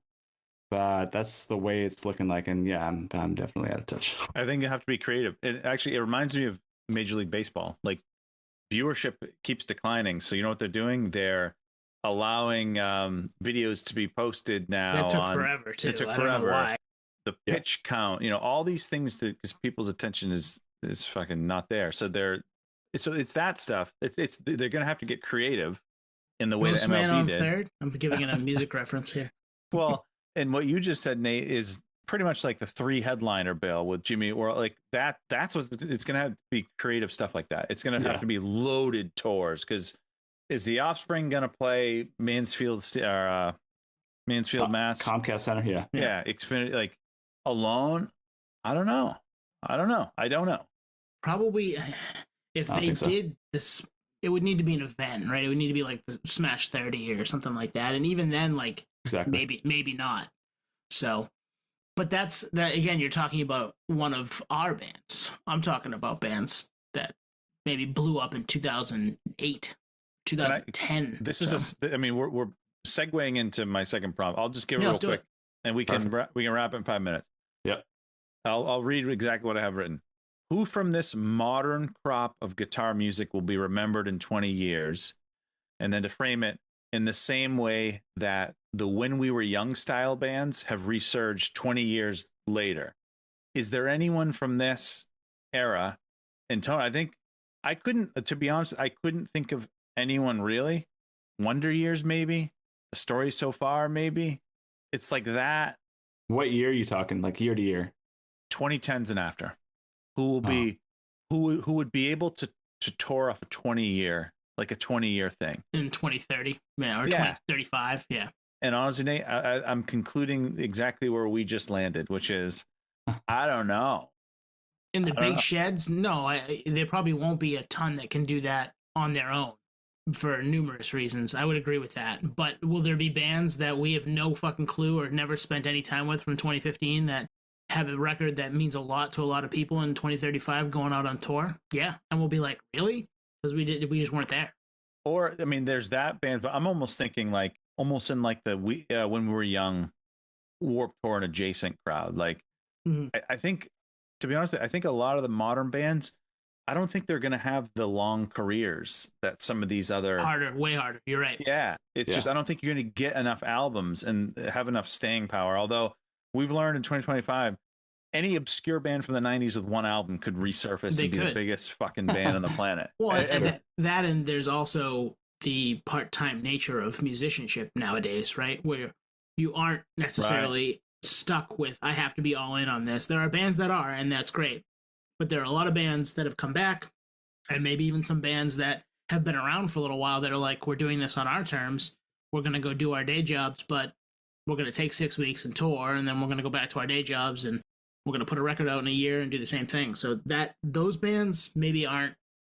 But that's the way it's looking like, and yeah, I'm definitely out of touch. I think you have to be creative. It reminds me of Major League Baseball. Like viewership keeps declining. So you know what they're doing? They're allowing videos to be posted now. That took forever too. It took I forever. don't know why. The pitch count, all these things that because people's attention is fucking not there. So it's that stuff. It's they're gonna have to get creative in the way that MLB did. Third. I'm giving it a music reference here. Well, and what you just said, Nate, is pretty much like the 3 headliner bill with Jimmy, or like that. That's what it's going to have to be, creative stuff like that. It's going to have to be loaded tours, because is the Offspring going to play Mansfield, Mass Comcast Center? Yeah. Xfinity, like alone. I don't know. Probably, if they did this, it would need to be an event, right? It would need to be like the Smash 30 or something like that. And even then, like, maybe not. So, but that's that again. You're talking about one of our bands. I'm talking about bands that maybe blew up in 2008, 2010. We're segueing into my second prompt. I'll just give it real quick, and we can wrap it in 5 minutes. Yep. I'll read exactly what I have written. Who from this modern crop of guitar music will be remembered in 20 years? And then to frame it, in the same way that the When We Were Young style bands have resurged 20 years later. Is there anyone from this era? And Tony, I think to be honest, I couldn't think of anyone really. Wonder Years, maybe. The Story So Far, maybe. It's like that. What year are you talking? Like year to year? 2010s and after. Who will be, who would be able to tour off a 20-year, like a 20-year thing in 2030, or 2035, And honestly, Nate, I'm concluding exactly where we just landed, which is, I don't know. In the big sheds, no, there probably won't be a ton that can do that on their own for numerous reasons. I would agree with that. But will there be bands that we have no fucking clue or never spent any time with from 2015 that have a record that means a lot to a lot of people in 2035 going out on tour? Yeah. And we'll be like, really? Because we just weren't there. Or, I mean, there's that band, but I'm almost thinking like, almost in like the When We Were Young Warped Tour and adjacent crowd. Like, I think, to be honest, I think a lot of the modern bands, I don't think they're going to have the long careers that some of these other... Way harder. You're right. Yeah. It's just, I don't think you're going to get enough albums and have enough staying power. Although we've learned in 2025, any obscure band from the 90s with one album could resurface and be the biggest fucking band on the planet. Well, and there's also the part-time nature of musicianship nowadays, right? Where you aren't necessarily stuck with, I have to be all in on this. There are bands that are, and that's great. But there are a lot of bands that have come back, and maybe even some bands that have been around for a little while that are like, we're doing this on our terms. We're going to go do our day jobs, but we're going to take 6 weeks and tour, and then we're going to go back to our day jobs, and we're going to put a record out in a year and do the same thing. So that those bands maybe aren't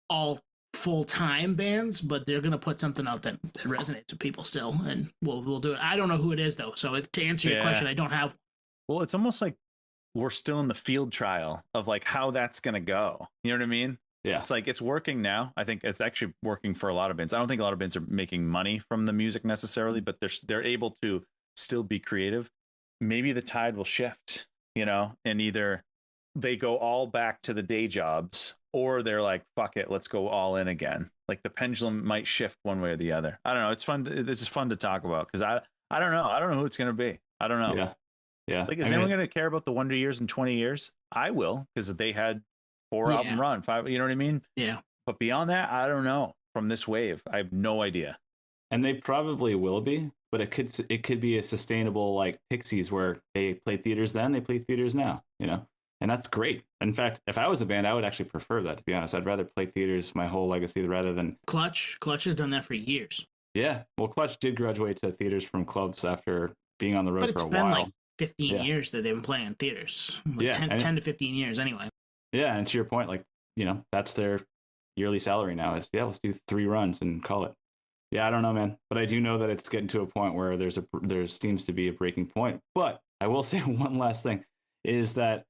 all full-time bands, but they're going to put something out that resonates with people still, and we'll do it. I don't know who it is, though. So to answer your question, I don't have. Well, it's almost like we're still in the field trial of like how that's going to go. You know what I mean? Yeah. It's like it's working now. I think it's actually working for a lot of bands. I don't think a lot of bands are making money from the music necessarily, but they're able to still be creative. Maybe the tide will shift, and either they go all back to the day jobs or they're like, fuck it, let's go all in again. Like the pendulum might shift one way or the other. I don't know. It's fun. This is fun to talk about because I don't know. I don't know who it's going to be. I don't know. Yeah. Like, is anyone going to care about the Wonder Years in 20 years? I will, because they had 4 album run, 5, you know what I mean? Yeah. But beyond that, I don't know. From this wave, I have no idea. And they probably will be, but it could be a sustainable like Pixies where they play theaters then, they play theaters now, and that's great. In fact, if I was a band, I would actually prefer that, to be honest. I'd rather play theaters my whole legacy rather than Clutch. Clutch has done that for years. Yeah. Well, Clutch did graduate to theaters from clubs after being on the road for a while. But it's been like 15 years that they've been playing in theaters. Like 10 to 15 years anyway. Yeah, and to your point, like, that's their yearly salary now is, let's do 3 runs and call it. Yeah, I don't know, man. But I do know that it's getting to a point where there seems to be a breaking point. But I will say one last thing is that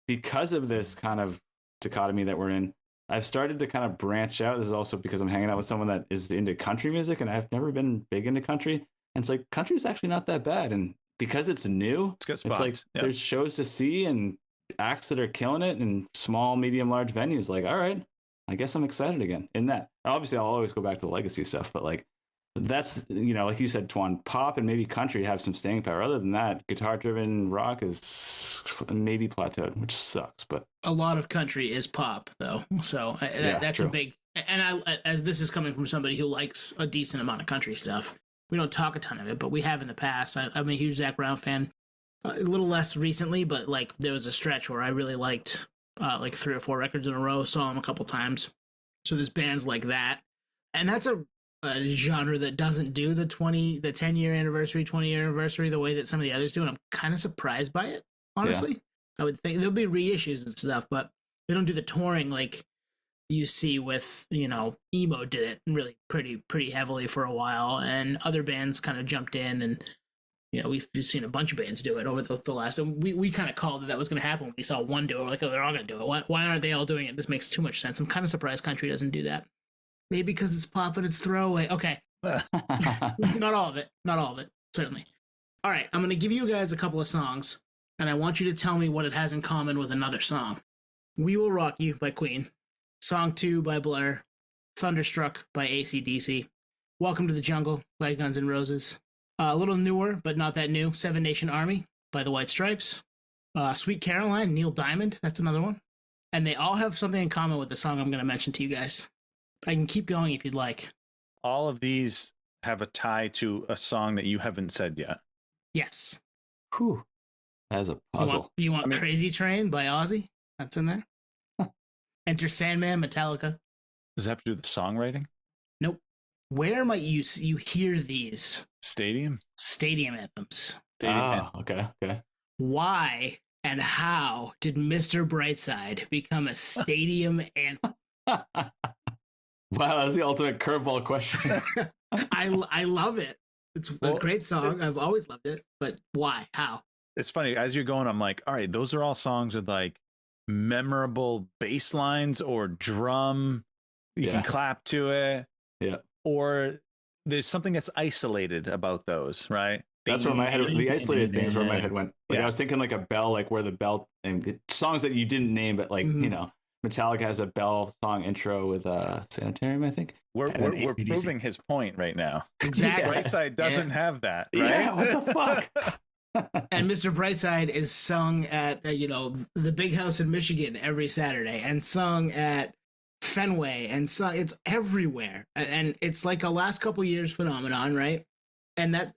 because of this kind of dichotomy that we're in, I've started to kind of branch out. This is also because I'm hanging out with someone that is into country music, and I've never been big into country. And it's like, country is actually not that bad. And because it's new, it's like there's shows to see and acts that are killing it in small, medium, large venues. Like, all right, I guess I'm excited again in that. Obviously, I'll always go back to the legacy stuff, but like that's, you know, like you said, Twan, pop and maybe country have some staying power. Other than that, guitar-driven rock is maybe plateaued, which sucks. But a lot of country is pop, though, so that's true. a big. And as this is coming from somebody who likes a decent amount of country stuff, we don't talk a ton of it, but we have in the past. I'm a huge Zach Brown fan. A little less recently, but like there was a stretch where I really liked like 3 or 4 records in a row. Saw him a couple times. So there's bands like that, and that's a genre that doesn't do the 10-year anniversary, 20-year anniversary the way that some of the others do, and I'm kind of surprised by it. Honestly, I would think there'll be reissues and stuff, but they don't do the touring like you see with, you know, emo did it really pretty heavily for a while, and other bands kind of jumped in, and you know we've seen a bunch of bands do it over the last. And we kind of called that was going to happen when we saw one do it. We're like, oh, they're all going to do it. Why aren't they all doing it? This makes too much sense. I'm kind of surprised country doesn't do that. Maybe because it's pop and it's throwaway. Okay, not all of it, certainly. All right, I'm going to give you guys a couple of songs, and I want you to tell me what it has in common with another song. We Will Rock You by Queen. Song 2 by Blur, Thunderstruck by AC/DC, Welcome to the Jungle by Guns N' Roses, a little newer but not that new, Seven Nation Army by the White Stripes, Sweet Caroline, Neil Diamond, that's another one, and they all have something in common with the song I'm going to mention to you guys. I can keep going if you'd like. All of these have a tie to a song that you haven't said yet. Yes. Whew. That's a puzzle. You want Crazy Train by Ozzy? That's in there. Enter Sandman, Metallica. Does that have to do with the songwriting? Nope. Where might you hear these? Stadium anthems. Okay. Why and how did Mr. Brightside become a stadium anthem? Wow, that's the ultimate curveball question. I love it. It's a great song. I've always loved it. But why? How? It's funny. As you're going, I'm like, all right, those are all songs with like memorable bass lines or drum. You can clap to it. Yeah. Or there's something that's isolated about those, right? That's where my head, the isolated things where my head went. Like I was thinking like a bell, like where the bell and songs that you didn't name, but like, you know, Metallica has a bell song intro with Sanitarium, I think. We're proving his point right now. Exactly. Brightside doesn't have that, right? Yeah, what the fuck? And Mr. Brightside is sung at, the Big House in Michigan every Saturday, and sung at Fenway, and sung, it's everywhere. And it's like a last couple years phenomenon, right? And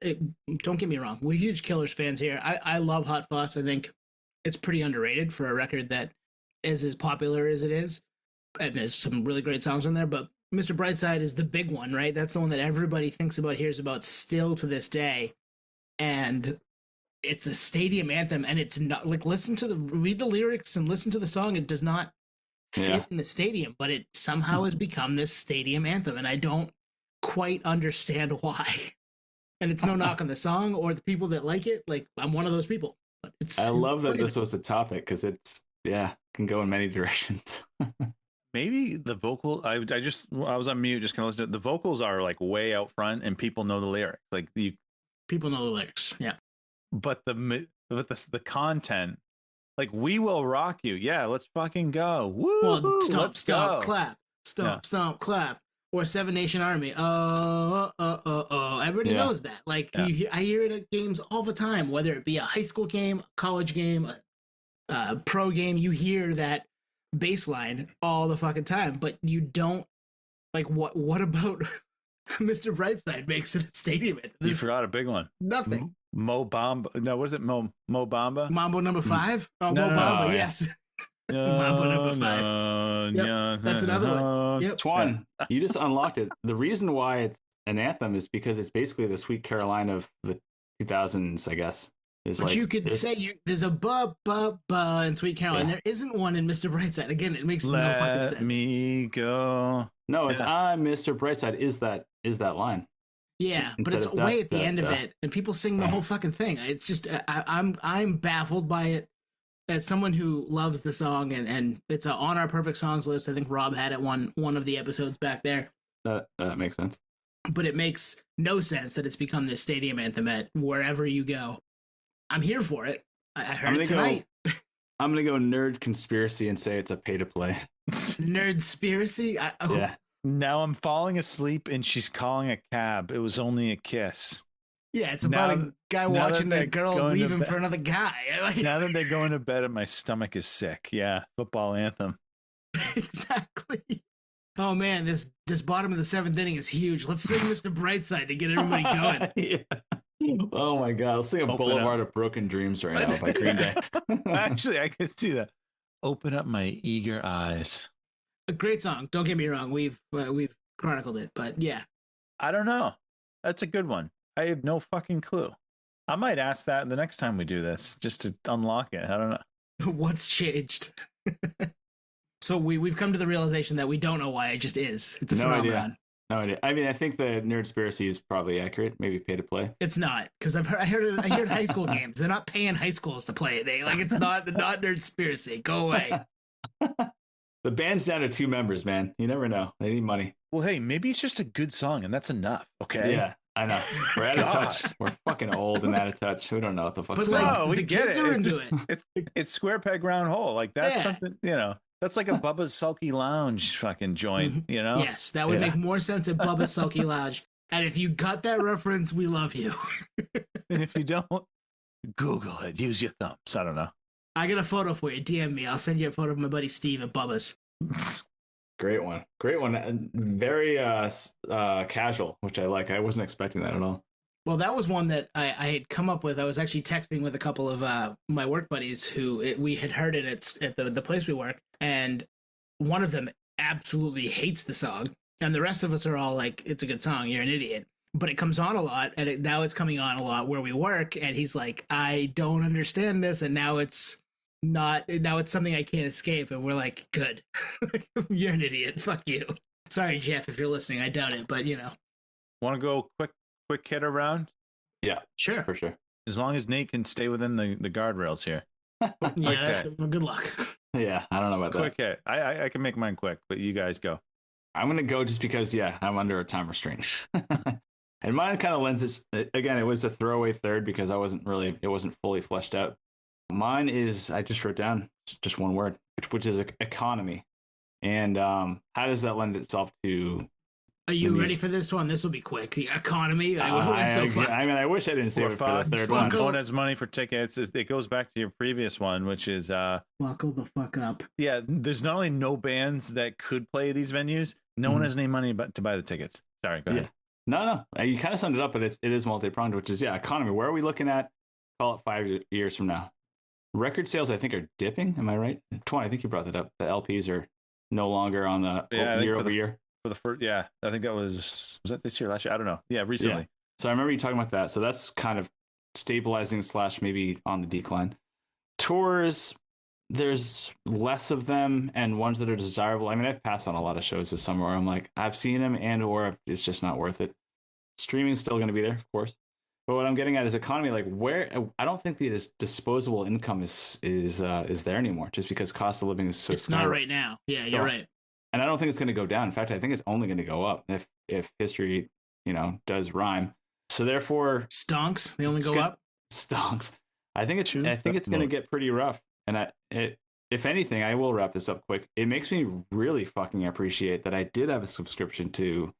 don't get me wrong, we're huge Killers fans here. I love Hot Fuss. I think it's pretty underrated for a record that is as popular as it is. And there's some really great songs on there, but Mr. Brightside is the big one, right? That's the one that everybody thinks about, hears about still to this day. And it's a stadium anthem, and it's not like, read the lyrics and listen to the song. It does not fit in the stadium, but it somehow has become this stadium anthem, and I don't quite understand why. And it's no knock on the song or the people that like it. Like, I'm one of those people. But I love that this was a topic, because it's can go in many directions. Maybe the vocal. I was on mute, just kind of listening. The vocals are like way out front, and people know the lyrics. Like people know the lyrics, yeah. But the content, like "We Will Rock You," yeah, let's fucking go. Woo! Well, stomp, go. clap, stomp, clap, or Seven Nation Army. Everybody knows that. Like I hear it at games all the time, whether it be a high school game, college game, a pro game. You hear that bass line all the fucking time, but you don't like what about Mr. Brightside makes it a stadium anthem? You forgot a big one. Nothing. Mo Bamba. No, was it Mo Bamba? Mambo number 5? Oh, no, Mo Bamba, yes. Mambo number 5. Yep, that's another one. Yep. Twan, you just unlocked it. The reason why it's an anthem is because it's basically the Sweet Caroline of the 2000s, I guess. But you could say there's a ba in Sweet Caroline. There isn't one in Mr. Brightside. Again, it makes no fucking sense. Let me go. No, it's I'm Mr. Brightside is that line. Yeah, but it's way at the end of it, and people sing the whole fucking thing. It's just I'm baffled by it. As someone who loves the song, and it's on our perfect songs list. I think Rob had it one of the episodes back there. That makes sense. But it makes no sense that it's become this stadium anthem at wherever you go. I'm here for it. I heard it tonight. I'm gonna go nerd conspiracy and say it's a pay to play. Nerdspiracy? Yeah. Now I'm falling asleep and she's calling a cab. It was only a kiss. Yeah, it's about a guy watching a girl leave him for another guy. Now that they're going to bed and my stomach is sick. Yeah, football anthem. Exactly. Oh man, this bottom of the 7th inning is huge. Let's sing Mr. Brightside to get everybody going. Yeah. Oh my God, let's sing a Boulevard of Broken Dreams right now by Green Day. Actually, I can see that. Open up my eager eyes. A great song. Don't get me wrong. We've chronicled it, but yeah. I don't know. That's a good one. I have no fucking clue. I might ask that the next time we do this, just to unlock it. I don't know. What's changed? So we've come to the realization that we don't know why it just is. It's a phenomenon. No idea. I mean, I think the nerdspiracy is probably accurate. Maybe pay to play. It's not, because I heard high school games. They're not paying high schools to play it. Like it's not nerdspiracy. Go away. The band's down to 2 members, man. You never know. They need money. Well, hey, maybe it's just a good song and that's enough. Okay. Yeah, I know. We're out of touch. We're fucking old and out of touch. We don't know what the fuck's going on. But like, we get it. Into it's square peg round hole. Like that's something, you know. That's like a Bubba's Sulky Lounge fucking joint, you know? Yes, that would make more sense at Bubba's Sulky Lounge. And if you got that reference, we love you. And if you don't, Google it. Use your thumbs. I don't know. I got a photo for you. DM me. I'll send you a photo of my buddy Steve at Bubba's. Great one. Great one. Very casual, which I like. I wasn't expecting that at all. Well, that was one that I had come up with. I was actually texting with a couple of my work buddies we had heard it at the place we work. And one of them absolutely hates the song. And the rest of us are all like, it's a good song. You're an idiot. But it comes on a lot. And now it's coming on a lot where we work. And he's like, I don't understand this. And now it's something I can't escape. And we're like, good. You're an idiot. Fuck you. Sorry, Jeff, if you're listening. I doubt it. But, you know. Want to go quick hit around? Yeah, sure. For sure. As long as Nate can stay within the guardrails here. Yeah, good luck. Yeah, I don't know about that. Quick hit. I can make mine quick, but you guys go. I'm going to go just because, I'm under a time restraint. And mine kind of lends it. Again, it was a throwaway third because it wasn't fully fleshed out. Mine is, I just wrote down just one word, which is economy. And how does that lend itself to... Are you ready for this one? This will be quick. The economy. I wish I didn't say it for the third one. No one has money for tickets. It goes back to your previous one, which is buckle the fuck up. Yeah, there's not only no bands that could play these venues. No one has any money to buy the tickets. Sorry, go ahead. No. You kind of summed it up, but it is multi-pronged, which is economy. Where are we looking at? Call it 5 years from now. Record sales, I think, are dipping. Am I right? 20. I think you brought that up. The LPs are no longer on the year over year. For the first, I think that was that this year, last year? I don't know. Yeah, recently. Yeah. So I remember you talking about that. So that's kind of stabilizing / maybe on the decline. Tours, there's less of them and ones that are desirable. I mean, I've passed on a lot of shows this summer where I'm like, I've seen them or it's just not worth it. Streaming's still going to be there, of course. But what I'm getting at is economy. Like I don't think the disposable income is there anymore, just because cost of living is so. It's not right now. Yeah, you're right. And I don't think it's going to go down. In fact, I think it's only going to go up if history, does rhyme. So therefore, stonks. They only go up. Stonks. I think it's going to get pretty rough. And if anything, I will wrap this up quick. It makes me really fucking appreciate that I did have a subscription to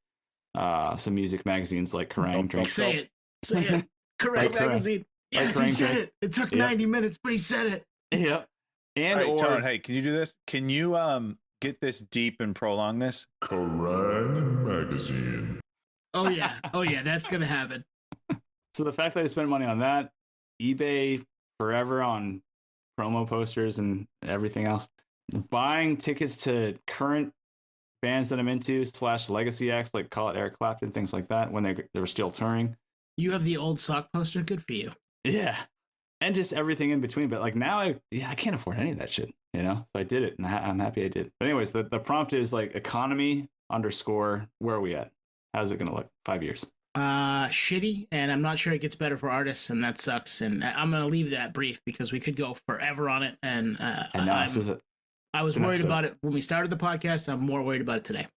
some music magazines like Kerrang! Drink. Say it. Kerrang! Magazine. Yes, he said it. It took 90 minutes, but he said it. Yep. And all right, Tone, hey, can you do this? Can you get this deep and prolong this? Kerrang! Magazine. Oh yeah, that's gonna happen. So the fact that I spent money on that, eBay forever on promo posters and everything else, buying tickets to current bands that I'm into / legacy acts, like call it Eric Clapton, things like that, when they were still touring. You have the old sock poster. Good for you. Yeah, and just everything in between. But like now, I can't afford any of that shit. So I did it, and I'm happy I did. But anyways, the prompt is like economy _ where are we at? How's it going to look 5 years? Shitty, and I'm not sure it gets better for artists, and that sucks. And I'm going to leave that brief because we could go forever on it. And I was worried about it when we started the podcast. I'm more worried about it today.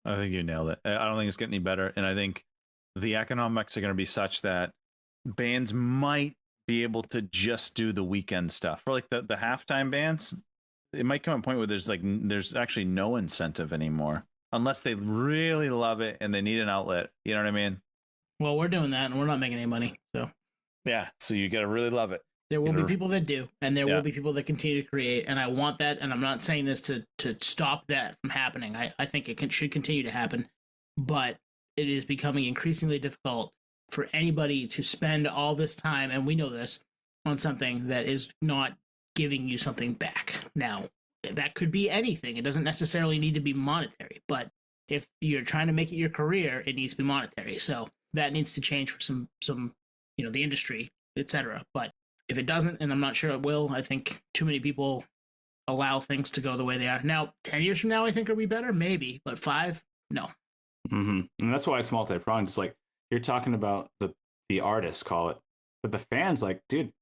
I think you nailed it. I don't think it's getting any better, and I think the economics are going to be such that bands might be able to just do the weekend stuff. For like the halftime bands, it might come a point where there's actually no incentive anymore unless they really love it and they need an outlet. You know what I mean? Well, we're doing that and we're not making any money. So yeah, so you got to really love it. There will be people that do, and there will be people that continue to create, and I want that, and I'm not saying this to stop that from happening. I think it should continue to happen, but it is becoming increasingly difficult for anybody to spend all this time, and we know this, on something that is not giving you something back. Now, that could be anything. It doesn't necessarily need to be monetary, but if you're trying to make it your career, it needs to be monetary. So that needs to change for some the industry, etc. But if it doesn't, and I'm not sure it will, I think too many people allow things to go the way they are. Now, 10 years from now, I think, are we better? Maybe. But 5? No. Mm-hmm. And that's why it's multi-pronged. It's like you're talking about the artists, call it. But the fans, like, dude,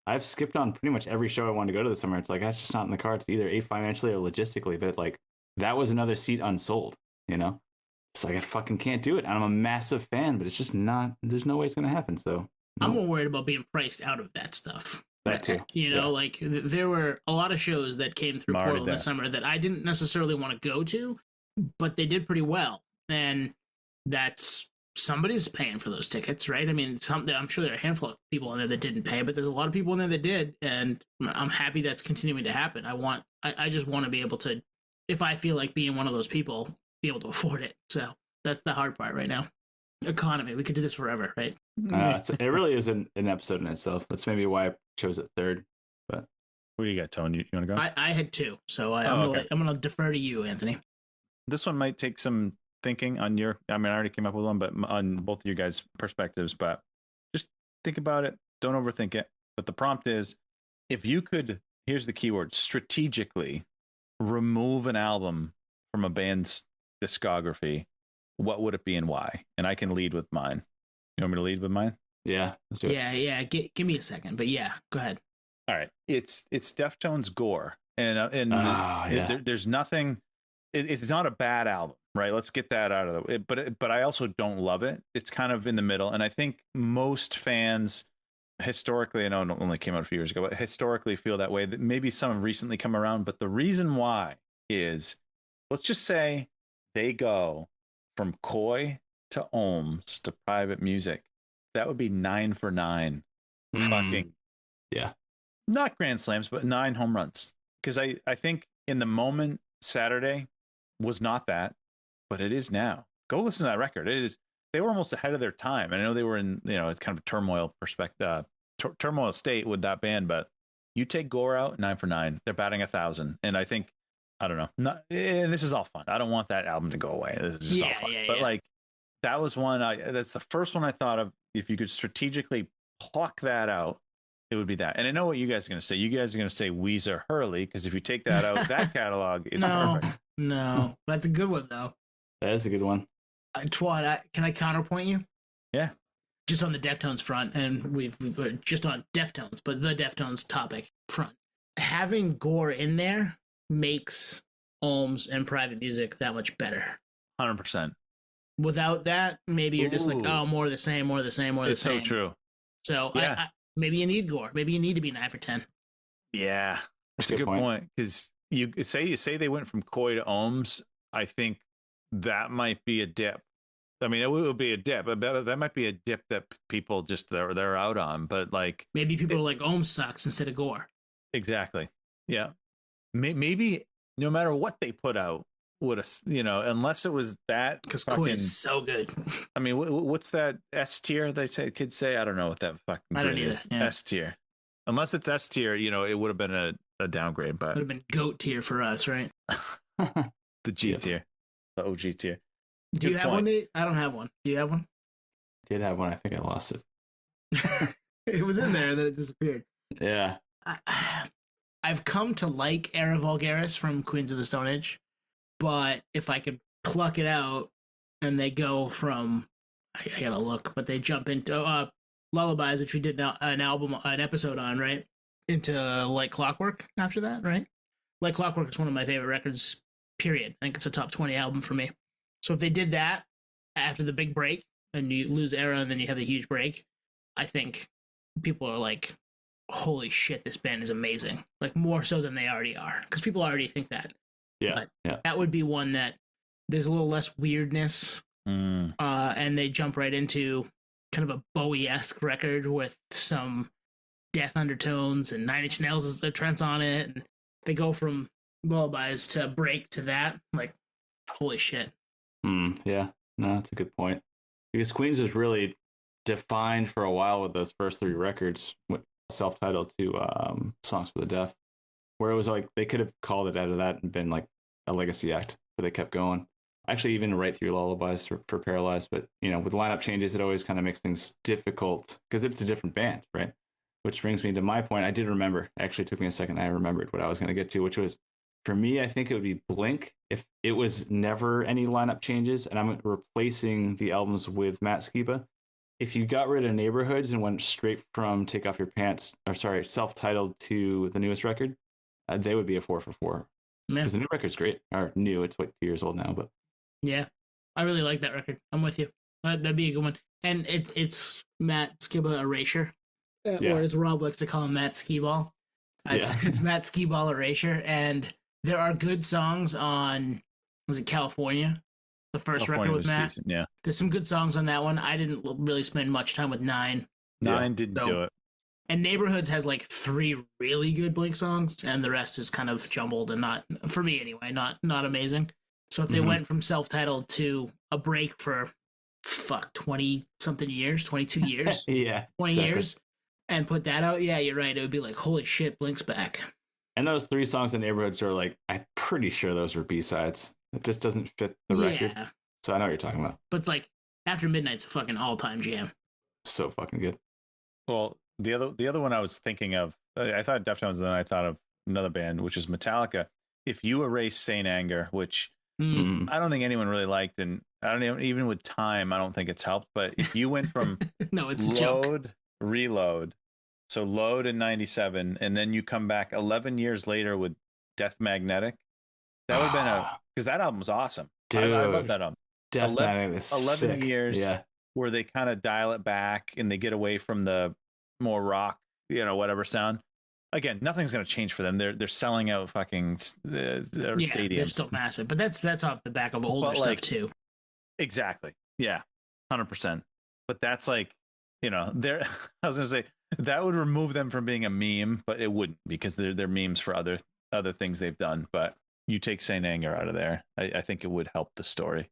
I've skipped on pretty much every show I wanted to go to this summer. It's like, that's just not in the cards, either A, financially or logistically. But, like, that was another seat unsold, you know? It's like, I fucking can't do it. I'm a massive fan, but it's just not, there's no way it's going to happen. So I'm more worried about being priced out of that stuff. That too. Like there were a lot of shows that came through Portland this summer that I didn't necessarily want to go to, but they did pretty well. And that's somebody's paying for those tickets, right? I mean, I'm sure there are a handful of people in there that didn't pay, but there's a lot of people in there that did, and I'm happy that's continuing to happen. I just want to be able to, if I feel like being one of those people, be able to afford it. So that's the hard part right now. Economy. We could do this forever, right? It really is an episode in itself. That's maybe why I chose it third. But what do you got, Tone? You want to go? I had 2, so I'm going to defer to you, Anthony. This one might take some thinking on your. I mean, I already came up with one, but on both of you guys' perspectives. But just think about it. Don't overthink it. But the prompt is, if you could, here's the keyword: strategically remove an album from a band's discography, what would it be and why? And I can lead with mine. You want me to lead with mine? Yeah, let's do it. Yeah. Give me a second, but yeah, go ahead. All right, it's Deftones Gore, and there's nothing. It's not a bad album, right? Let's get that out of the way. But I also don't love it. It's kind of in the middle, and I think most fans historically, I know it only came out a few years ago, but historically feel that way. That maybe some have recently come around, but the reason why is, let's just say they go from Koi to Ohms to Private Music. That would be 9 for 9. Fucking yeah, not grand slams, but 9 home runs. Because I think in the moment, Saturday was not that, but it is now. Go listen to that record. It is. They were almost ahead of their time. And I know they were in kind of a turmoil turmoil state with that band, but you take Gore out, 9 for 9. They're batting 1,000, and I think, I don't know. This is all fun. I don't want that album to go away. This is just all fun. But like, that was one. That's the first one I thought of. If you could strategically pluck that out, it would be that. And I know what you guys are going to say. You guys are going to say Weezer Hurley, because if you take that out, that catalog is perfect. No, that's a good one though. That is a good one. Twat, can I counterpoint you? Yeah. Just on the Deftones front, and we're just on Deftones, but the Deftones topic front. Having Gore in there makes Ohms and Private Music that much better. 100%. Without that, maybe you're just like, oh, more of the same. It's so true. So yeah. Maybe you need Gore. Maybe you need to be 9 for 10. Yeah, that's a good point. Because you say they went from Koi to Ohms. I think that might be a dip. I mean, it will be a dip. That might be a dip that people just they're out on. But like, maybe people are like, Ohms sucks instead of Gore. Exactly. Yeah. Maybe no matter what they put out, would unless it was that, because Koi is so good. I mean, what's that S tier? Kids say, I don't know what that fucking. I don't either. Is. Yeah. S tier, unless it's S tier, it would have been a downgrade, but it would have been GOAT tier for us, right? The G tier, the OG tier. Do you have one, Nate? I don't have one. Do you have one? I did have one. I think I lost it. It was in there, and then it disappeared. Yeah. I've come to like Era Vulgaris from Queens of the Stone Age. But if I could pluck it out, and they go from, I gotta look, but they jump into Lullabies, which we did an episode on, right? Into Like Clockwork after that, right? Like Clockwork is one of my favorite records, period. I think it's a top 20 album for me. So if they did that after the big break, and you lose Era, and then you have the huge break, I think people are like, holy shit, this band is amazing. Like more so than they already are, because people already think that. Yeah, but that would be one that there's a little less weirdness, and they jump right into kind of a Bowie-esque record with some death undertones and Nine Inch Nails' Trent's on it, and they go from lullabies to break to that. Like, holy shit. Yeah, no, that's a good point. Because Queens was really defined for a while with those first 3 records, self-titled to Songs for the Deaf, where it was like they could have called it out of that and been like a legacy act, but they kept going. Actually, even right through Lullabies for Paralyzed, but with lineup changes, it always kind of makes things difficult because it's a different band, right? Which brings me to my point. I did remember. It actually took me a second. I remembered what I was going to get to, which was, for me, I think it would be Blink if it was never any lineup changes, and I'm replacing the albums with Matt Skiba. If you got rid of Neighborhoods and went straight from Take Off Your Pants, self-titled to the newest record, they would be a 4 for 4. Because the new record's great. Or new, it's 2 years old now, but yeah, I really like that record. I'm with you. That'd be a good one. And it's Matt Skiba Erasure, or as Rob likes to call him, Matt Skiball. It's Matt Skiball Erasure, and there are good songs on, was it California? The first record with Matt. Decent, yeah. There's some good songs on that one. I didn't really spend much time with 9. 9 didn't do it. And Neighborhoods has like 3 really good Blink songs, and the rest is kind of jumbled and not, for me anyway, not amazing. So if they went from self-titled to a break for 20-something years, 22 years, 20 years, and put that out, yeah, you're right. It would be like, holy shit, Blink's back. And those 3 songs in Neighborhoods are like, I'm pretty sure those were B-sides. It just doesn't fit the record. So I know what you're talking about. But like, After Midnight's a fucking all-time jam. So fucking good. Well, the other one I was thinking of, I thought Deftones, then I thought of another band, which is Metallica. If you erase Saint Anger, which I don't think anyone really liked, and I don't even with time, I don't think it's helped. But if you went from no, it's Load, Reload, so Load in 97, and then you come back 11 years later with Death Magnetic, that would have been because that album was awesome. Dude, I love that album. Death Magnetic is 11 sick. years where they kind of dial it back and they get away from the more rock, whatever sound. Again, nothing's going to change for them. They're selling out fucking stadiums. They're still massive, but that's off the back of older stuff too. Exactly. Yeah, 100%. But that's like, I was going to say that would remove them from being a meme, but it wouldn't, because they're memes for other things they've done. But you take Saint Anger out of there, I think it would help the story.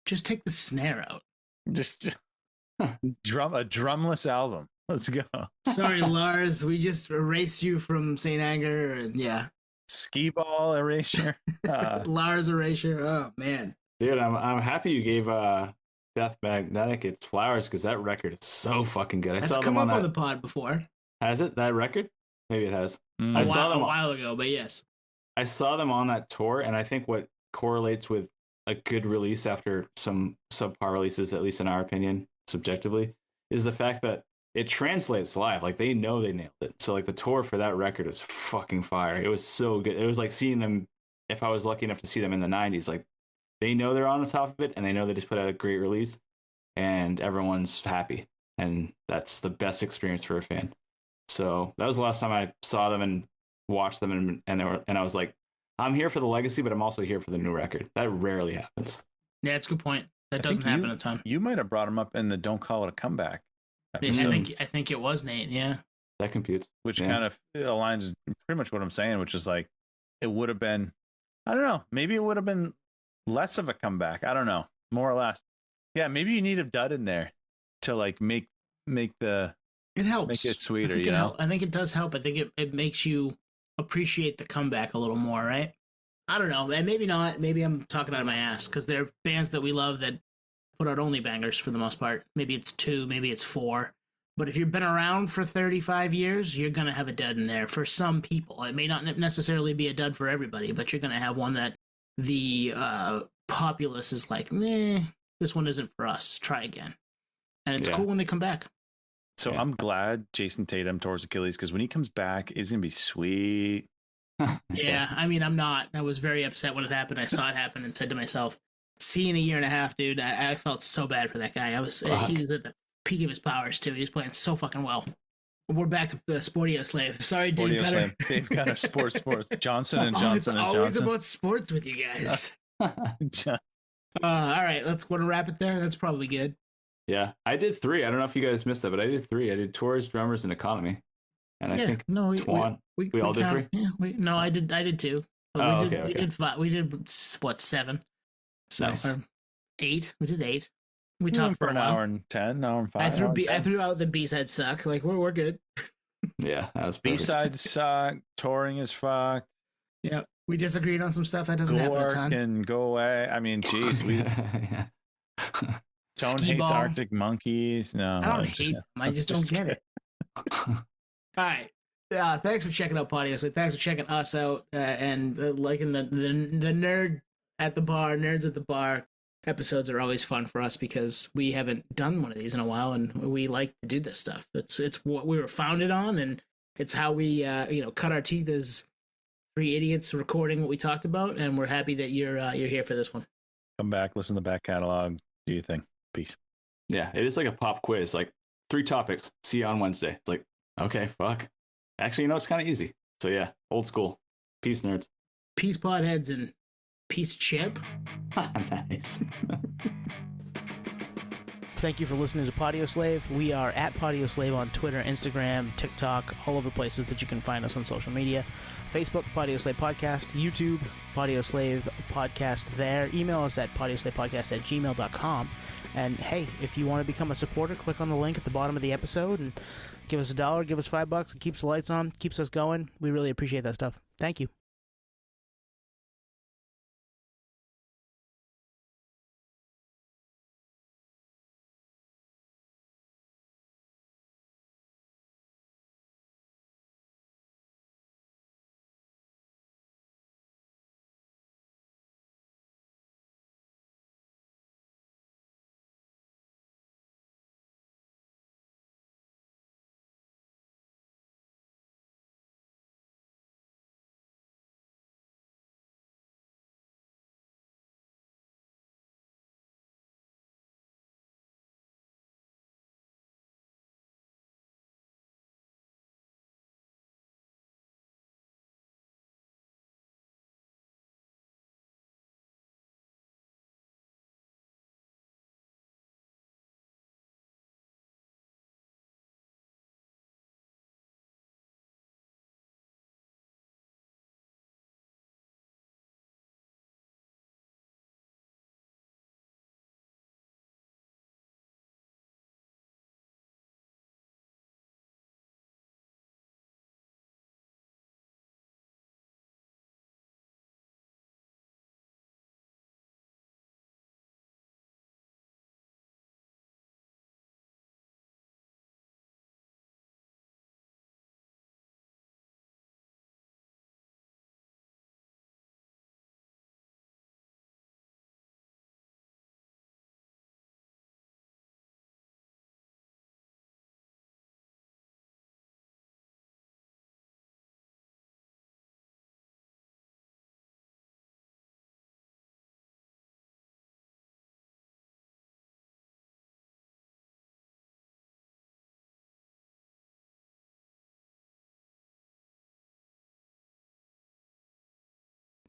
Just take the snare out. Just a drumless album. Let's go. Sorry, Lars. We just erased you from Saint Anger, and Skee Ball Erasure. Lars Erasure. Oh man, dude, I'm happy you gave Death Magnetic its flowers, because that record is so fucking good. That's come up on the pod before. Has it, that record? Maybe it has. I saw them a while ago, but yes, I saw them on that tour, and I think what correlates with a good release after some subpar releases, at least in our opinion, subjectively, is the fact that it translates live. Like, they know they nailed it. So like the tour for that record is fucking fire. It was so good. It was like seeing them, if I was lucky enough to see them in the 90s, like they know they're on the top of it, and they know they just put out a great release, and everyone's happy. And that's the best experience for a fan. So that was the last time I saw them and watched them, and I was like, I'm here for the legacy, but I'm also here for the new record. That rarely happens. Yeah, it's a good point. That doesn't happen a ton. You might have brought them up in the Don't Call It a Comeback episode. I think it was Nate, yeah. That computes. Which kind of aligns pretty much what I'm saying, which is like, it would have been, I don't know, maybe it would have been less of a comeback. I don't know, more or less. Yeah, maybe you need a dud in there to like make the... It helps. Make it sweeter, I think it does help. I think it makes you appreciate the comeback a little more, right? I don't know. And maybe not. Maybe I'm talking out of my ass, because they're bands that we love that put out only bangers for the most part. Maybe it's 2, maybe it's 4. But if you've been around for 35 years, you're going to have a dud in there for some people. It may not necessarily be a dud for everybody, but you're going to have one that the populace is like, meh, this one isn't for us. Try again. And it's cool when they come back. So I'm glad Jason Tatum tore his Achilles, because when he comes back, it's going to be sweet. Yeah, I mean, I'm not. I was very upset when it happened. I saw it happen and said to myself, see in a year and a half, dude, I felt so bad for that guy. He was at the peak of his powers, too. He was playing so fucking well. We're back to the Podioslave. Sorry, Dave Cutter. Dave Cutter, sports. Johnson and Johnson it's and always Johnson. about sports with you guys. All John- right, let's go to wrap it there. That's probably good. Yeah, I did 3. I don't know if you guys missed that, but I did 3. I did tours, drummers, and economy. And I think no, Twan, we all did 3. Yeah, no, I did 2. But Oh, we did, okay. We did 5. We did what 7? So Nice. 8. We did 8. We went talked for a an while. hour and 10, an hour and 5. I threw out the B-side suck. Like we're good. Yeah, that was perfect. B-sides suck. Touring is fucked. Yeah, we disagreed on some stuff that doesn't happen a Gork ton. and go away. I mean, geez, we Yeah. Tone Skee hates ball. Arctic Monkeys. No, I don't I'm hate them. I just just don't get it. All right. Thanks for checking out Podioslave. Thanks for checking us out and liking the nerd at the bar, nerds at the bar episodes are always fun for us because we haven't done one of these in a while, and we like to do this stuff. It's what we were founded on, and it's how we cut our teeth as 3 idiots recording what we talked about. And we're happy that you're here for this one. Come back, listen to the back catalog. Do your thing. Peace. Yeah, it is like a pop quiz. Like 3 topics. See you on Wednesday. It's like, okay, fuck. Actually, it's kind of easy. So yeah, old school. Peace, nerds. Peace, podheads, and peace, chip. Nice. Thank you for listening to Podioslave. We are at Podioslave on Twitter, Instagram, TikTok, all of the places that you can find us on social media. Facebook, Podioslave Podcast. YouTube, Podioslave Podcast there. Email us at podioslavepodcast@gmail.com. And hey, if you want to become a supporter, click on the link at the bottom of the episode and give us $1, give us $5. It keeps the lights on, keeps us going. We really appreciate that stuff. Thank you.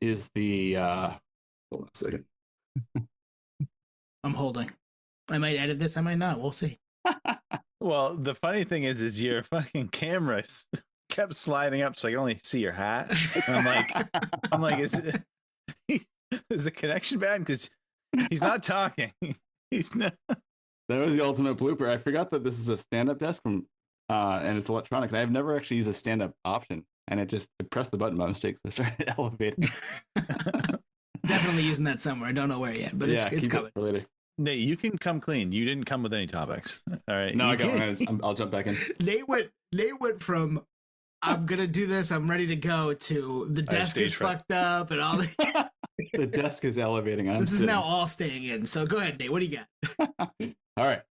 Is the hold on a second. I'm holding. I might edit this, I might not. We'll see. Well, the funny thing is your fucking cameras kept sliding up, so I can only see your hat. And I'm like, is the connection bad? Because he's not talking. He's not. That was the ultimate blooper. I forgot that this is a stand-up desk from and it's electronic. And I've never actually used a stand-up option. And I pressed the button by mistake, so I started elevating. Definitely using that somewhere. I don't know where yet, but it's coming. For later. Nate, you can come clean. You didn't come with any topics. All right. No, You I got can't- one. I'll jump back in. Nate went from I'm gonna do this, I'm ready to go to the desk is stage fright. fucked up and all that. The desk is elevating. This is now all staying in. So go ahead, Nate. What do you got? All right.